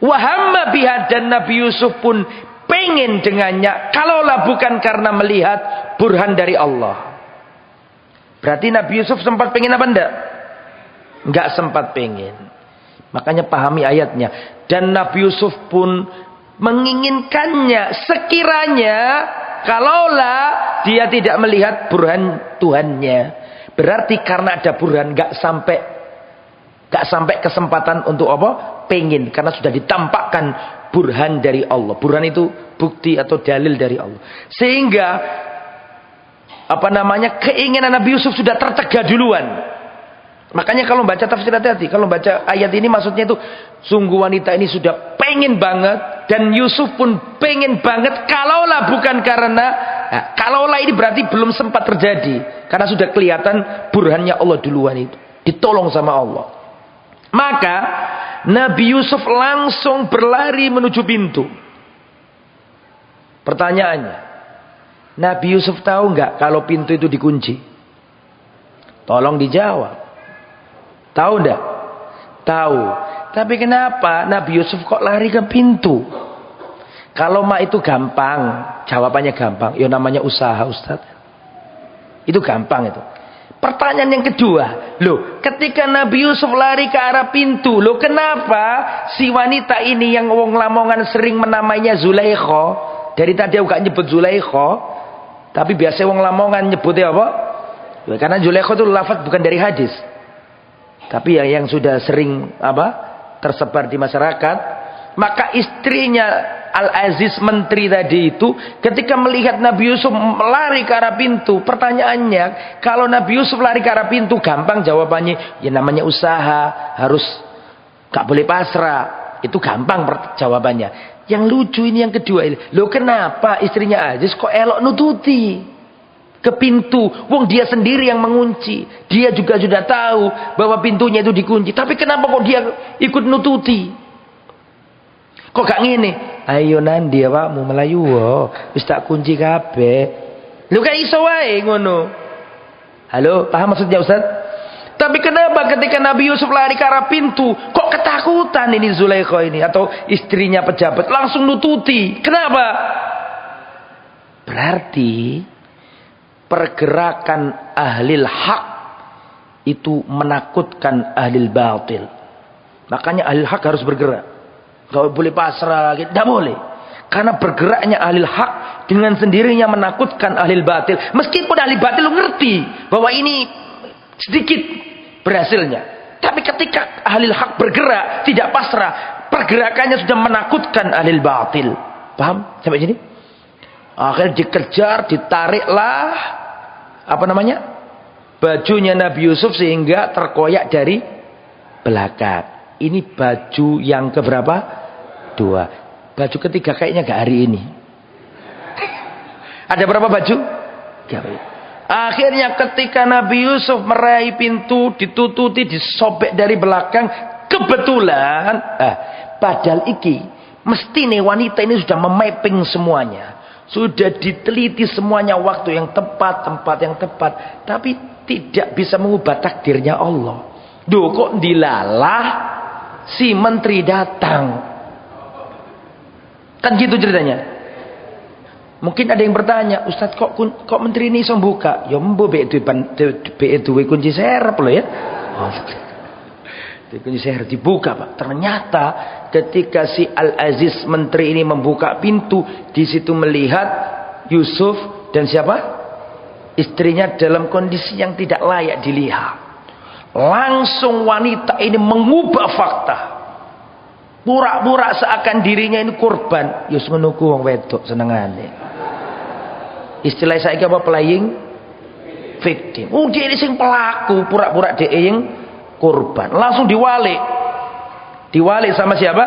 Wa hamma biha, dan Nabi Yusuf pun pengen dengannya, kalaulah bukan karena melihat burhan dari Allah. Berarti Nabi Yusuf sempat pengen apa enggak? Enggak sempat pengen. Makanya pahami ayatnya. Dan Nabi Yusuf pun menginginkannya sekiranya kalaulah dia tidak melihat burhan Tuhannya. Berarti karena ada burhan gak sampai kesempatan untuk apa? Pengen, karena sudah ditampakkan burhan dari Allah. Burhan itu bukti atau dalil dari Allah. Sehingga keinginan Nabi Yusuf sudah tercegah duluan. Makanya kalau baca tafsir hati-hati, kalau baca ayat ini maksudnya itu sungguh wanita ini sudah pengen banget dan Yusuf pun pengen banget, kalaulah bukan karena kalaulah ini berarti belum sempat terjadi karena sudah kelihatan burhannya Allah duluan, itu ditolong sama Allah. Maka Nabi Yusuf langsung berlari menuju pintu. Pertanyaannya, Nabi Yusuf tahu nggak kalau pintu itu dikunci? Tolong dijawab. Tahu nggak? Tahu. Tapi kenapa Nabi Yusuf kok lari ke pintu? Kalau itu gampang, jawabannya gampang. Ya namanya usaha, Ustaz. Itu gampang itu. Pertanyaan yang kedua, loh, ketika Nabi Yusuf lari ke arah pintu, loh kenapa si wanita ini yang wong Lamongan sering menamainya Zulaikha, dari tadi aku gak nyebut Zulaikha, tapi biasa wong Lamongan nyebutnya apa? Ya, karena Zulaikha itu lafaz bukan dari hadis. Tapi yang sudah sering tersebar di masyarakat, maka istrinya Al-Aziz menteri tadi itu ketika melihat Nabi Yusuf lari ke arah pintu, pertanyaannya, kalau Nabi Yusuf lari ke arah pintu gampang jawabannya, ya namanya usaha, harus gak boleh pasrah, itu gampang jawabannya. Yang lucu ini yang kedua ini, loh kenapa istrinya Aziz kok elok nututi ke pintu, wong dia sendiri yang mengunci, dia juga sudah tahu bahwa pintunya itu dikunci, tapi kenapa kok dia ikut nututi? Kok gak ngene? Ayo nandi awakmu melayu wis tak kunci kabeh. Lho kan iso wae ngono. Halo, paham maksudnya Ustaz? Tapi kenapa ketika Nabi Yusuf lari ke arah pintu kok ketakutan ini Zulaikha ini atau istrinya pejabat langsung nututi? Kenapa? Berarti pergerakan ahlil hak itu menakutkan ahlil batil. Makanya ahlil hak harus bergerak. Gak boleh pasrah lagi, tidak boleh. Karena bergeraknya ahlil hak dengan sendirinya menakutkan ahlil batil. Meskipun ahlil batil ngerti bahwa ini sedikit berhasilnya, tapi ketika ahlil hak bergerak tidak pasrah, pergerakannya sudah menakutkan ahlil batil. Paham sampai sini? Akhirnya dikejar, ditariklah bajunya Nabi Yusuf sehingga terkoyak dari belakang. Ini baju yang keberapa? 2. Baju ketiga kayaknya gak hari ini. Ada berapa baju? 3. Akhirnya ketika Nabi Yusuf meraih pintu, ditututi, disobek dari belakang, kebetulan padahal iki mesti nih wanita ini sudah memapping semuanya, sudah diteliti semuanya, waktu yang tepat, tempat yang tepat, tapi tidak bisa mengubah takdirnya Allah. Duh, kok dilalah si menteri datang, kan gitu ceritanya. Mungkin ada yang bertanya, Ustadz kok menteri ini bisa buka? Ya mbo duwe kunci serep loh ya. Kunci serep dibuka, Pak. Ternyata ketika si Al-Aziz menteri ini membuka pintu, di situ melihat Yusuf dan siapa? Istrinya dalam kondisi yang tidak layak dilihat. Langsung wanita ini mengubah fakta. Pura-pura seakan dirinya ini korban. Yus menunggu wong wedok senengane. Istilah saya apa, playing victim. Dia ini sing pelaku, pura-pura dia yang korban. Langsung diwalik sama siapa?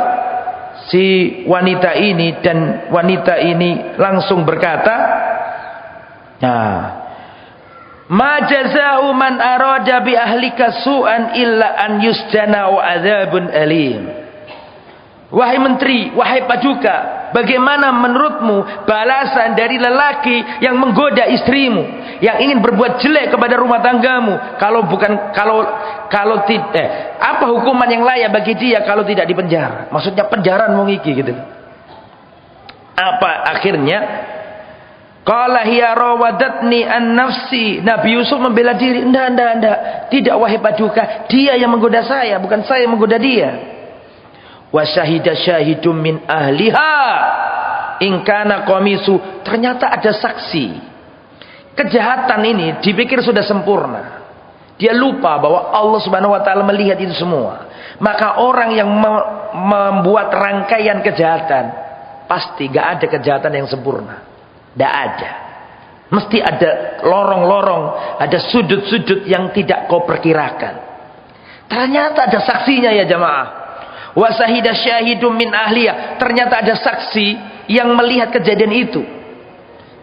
Si wanita ini, dan wanita ini langsung berkata, nah, ma jaza'u man arada bi ahlika su'an illa an yusjana wa adzabun alim. Wahai menteri, wahai paduka, bagaimana menurutmu balasan dari lelaki yang menggoda istrimu, yang ingin berbuat jelek kepada rumah tanggamu? Kalau tidak, apa hukuman yang layak bagi dia kalau tidak dipenjara? Maksudnya penjaraan wong iki gitu. Apa akhirnya? Qala hiya rawadatni an nafsi. Nabi Yusuf membela diri. Enggak. Tidak, wahai paduka, dia yang menggoda saya, bukan saya yang menggoda dia. Wa syahida syahidum min ahliha in kana qamisu. Ternyata ada saksi. Kejahatan ini dipikir sudah sempurna. Dia lupa bahwa Allah Subhanahu wa taala melihat itu semua. Maka orang yang membuat rangkaian kejahatan, pasti gak ada kejahatan yang sempurna. Gak ada. Mesti ada lorong-lorong, ada sudut-sudut yang tidak kau perkirakan. Ternyata ada saksinya ya jamaah. Wa sahida syahidum min ahliya. Ternyata ada saksi yang melihat kejadian itu.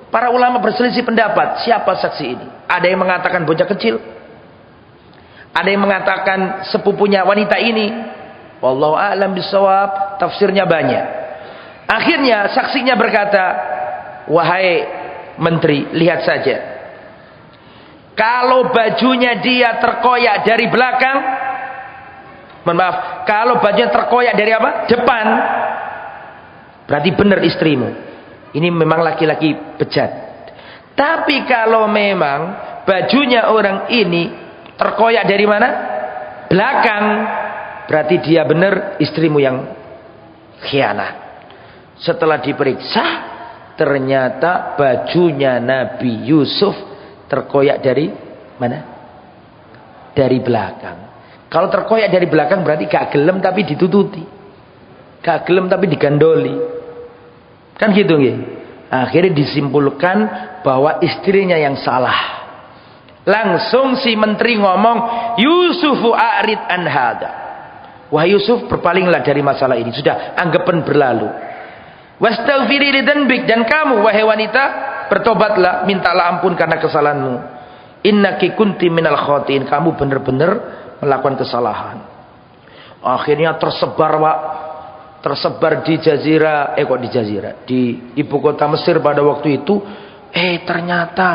Para ulama berselisih pendapat, siapa saksi ini? Ada yang mengatakan bocah kecil, ada yang mengatakan sepupunya wanita ini. Wallahu a'lam bishawab, tafsirnya banyak. Akhirnya saksinya berkata, wahai menteri, lihat saja, kalau bajunya dia terkoyak dari belakang, maaf, kalau bajunya terkoyak dari apa? Depan, berarti benar istrimu. Ini memang laki-laki bejat. Tapi kalau memang bajunya orang ini terkoyak dari mana? Belakang, berarti dia benar istrimu yang khianat. Setelah diperiksa, ternyata bajunya Nabi Yusuf terkoyak dari mana? Dari belakang. Kalau terkoyak dari belakang berarti gak gelem tapi ditututi, gak gelem tapi digandoli, kan gitu nggih. Akhirnya disimpulkan bahwa istrinya yang salah. Langsung si menteri ngomong, Yusufu a'rid an hada. Wahai Yusuf, berpalinglah dari masalah ini, sudah anggapan berlalu. Wastaghfiri li dzanbik, dan kamu wahai wanita bertobatlah, mintalah ampun karena kesalahanmu. Innaki kunti minal khotin, kamu benar-benar melakukan kesalahan. Akhirnya tersebar di jazirah, di ibu kota Mesir pada waktu itu. Ternyata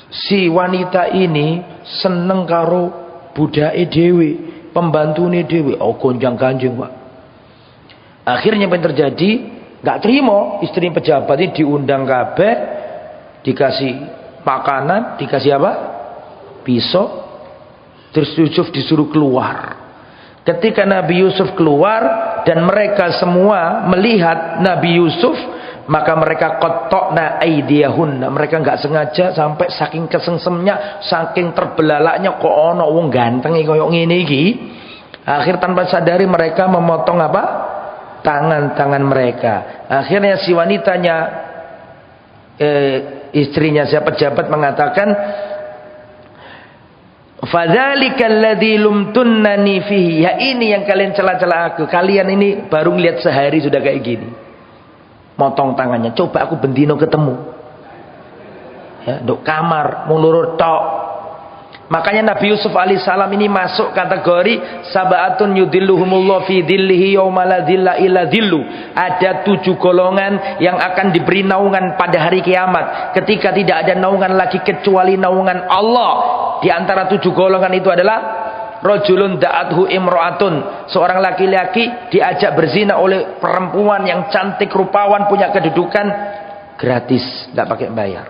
si wanita ini seneng karo budake dhewe, pembantune dhewe. Gonjang-ganjing, Pak. Akhirnya apa yang terjadi? Gak terima, istri pejabat ini diundang kabeh, dikasih makanan, dikasih apa? Pisau. Terus Yusuf disuruh keluar. Ketika Nabi Yusuf keluar dan mereka semua melihat Nabi Yusuf, maka mereka qata'na aydiyahunna. Mereka enggak sengaja sampai saking kesengsemnya, saking terbelalaknya, kok ono wong ganteng koyo ngene iki. Akhir tanpa sadari mereka memotong apa? Tangan-tangan mereka. Akhirnya si wanitanya, istrinya siapa pejabat mengatakan, Fadzalikal ladzi lumtunnani fihi. Ya ini yang kalian cela-cela aku. Kalian ini baru lihat sehari sudah kayak gini. Motong tangannya. Coba aku bendino ketemu. Ya, nduk kamar, mulurut tok. Makanya Nabi Yusuf alaihissalam ini masuk kategori sabaatun yudilluhumullah fi dhillihi yauma la dhilla illa dhillu. Ada 7 golongan yang akan diberi naungan pada hari kiamat, ketika tidak ada naungan lagi kecuali naungan Allah. Di antara 7 golongan itu adalah rajulun da'athu imra'atun, seorang laki-laki diajak berzina oleh perempuan yang cantik rupawan, punya kedudukan, gratis, tidak pakai bayar.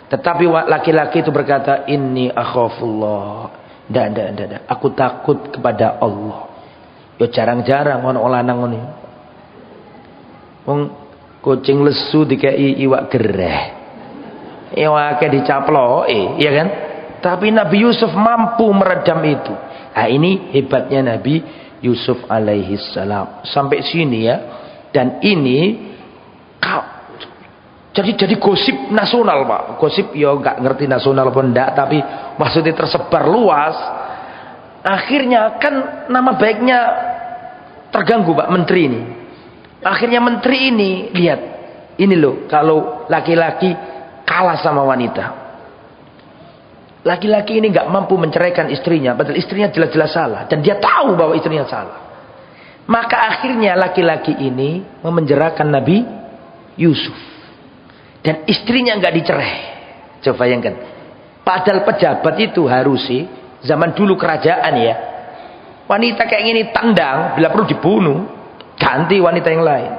Tetapi laki-laki itu berkata, inni akhafullah. Tidak. Aku takut kepada Allah. Yo jarang-jarang ono lanang ngene. Wong kucing lesu dikei iwak gereh. Iwake dicaploke, iya kan? Tapi Nabi Yusuf mampu meredam itu. Nah, ini hebatnya Nabi Yusuf alaihi salam. Sampai sini ya. Dan ini jadi gosip nasional, Pak. Gosip ya nggak ngerti nasional pun enggak, tapi maksudnya tersebar luas. Akhirnya kan nama baiknya terganggu, Pak, menteri ini. Akhirnya menteri ini lihat, ini loh, kalau laki-laki kalah sama wanita. Laki-laki ini nggak mampu menceraikan istrinya, padahal istrinya jelas-jelas salah dan dia tahu bahwa istrinya salah. Maka akhirnya laki-laki ini memenjarakan Nabi Yusuf. Dan istrinya nggak dicerai. Coba bayangkan. Padahal pejabat itu harus sih, zaman dulu kerajaan ya, wanita kayak gini tandang, bila perlu dibunuh, ganti wanita yang lain.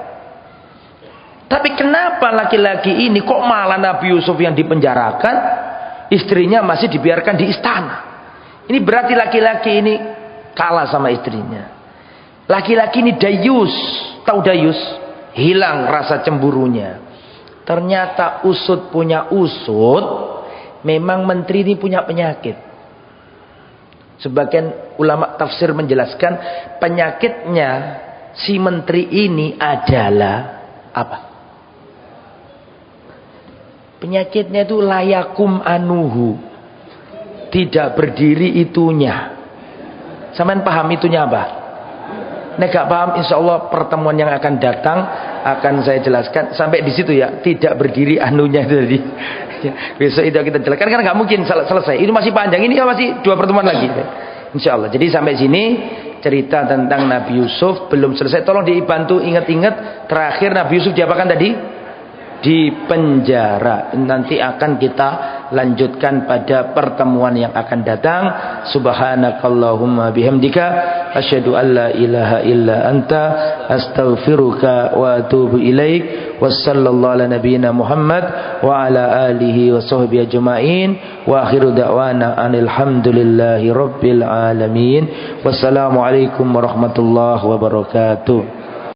Tapi kenapa laki-laki ini kok malah Nabi Yusuf yang dipenjarakan, istrinya masih dibiarkan di istana? Ini berarti laki-laki ini kalah sama istrinya. Laki-laki ini dayus, tahu dayus? Hilang rasa cemburunya. Ternyata usut punya usut, memang menteri ini punya penyakit. Sebagian ulama tafsir menjelaskan penyakitnya si menteri ini adalah apa? Penyakitnya itu layakum anuhu, tidak berdiri itunya. Sampean paham itunya apa? Nek gak paham, insya Allah pertemuan yang akan datang akan saya jelaskan sampai di situ ya. Tidak berdiri anunya itu tadi. Besok itu kita jelaskan karena nggak mungkin selesai. Ini masih panjang. Ini ya masih 2 pertemuan lagi. Insya Allah. Jadi sampai sini cerita tentang Nabi Yusuf belum selesai. Tolong dibantu ingat-ingat. Terakhir Nabi Yusuf diapakan tadi? Di penjara. Nanti akan kita lanjutkan pada pertemuan yang akan datang. Subhanakallahumma bihamdika asyhadu an la ilaha illa anta astaghfiruka wa atubu ilaik. Wassallallahu ala nabiyyina Muhammad wa ala alihi wa sahbihi ajma'in. Wa akhiru da'wana anil hamdulillahi rabbil alamin. Wassalamu alaikum warahmatullahi wabarakatuh.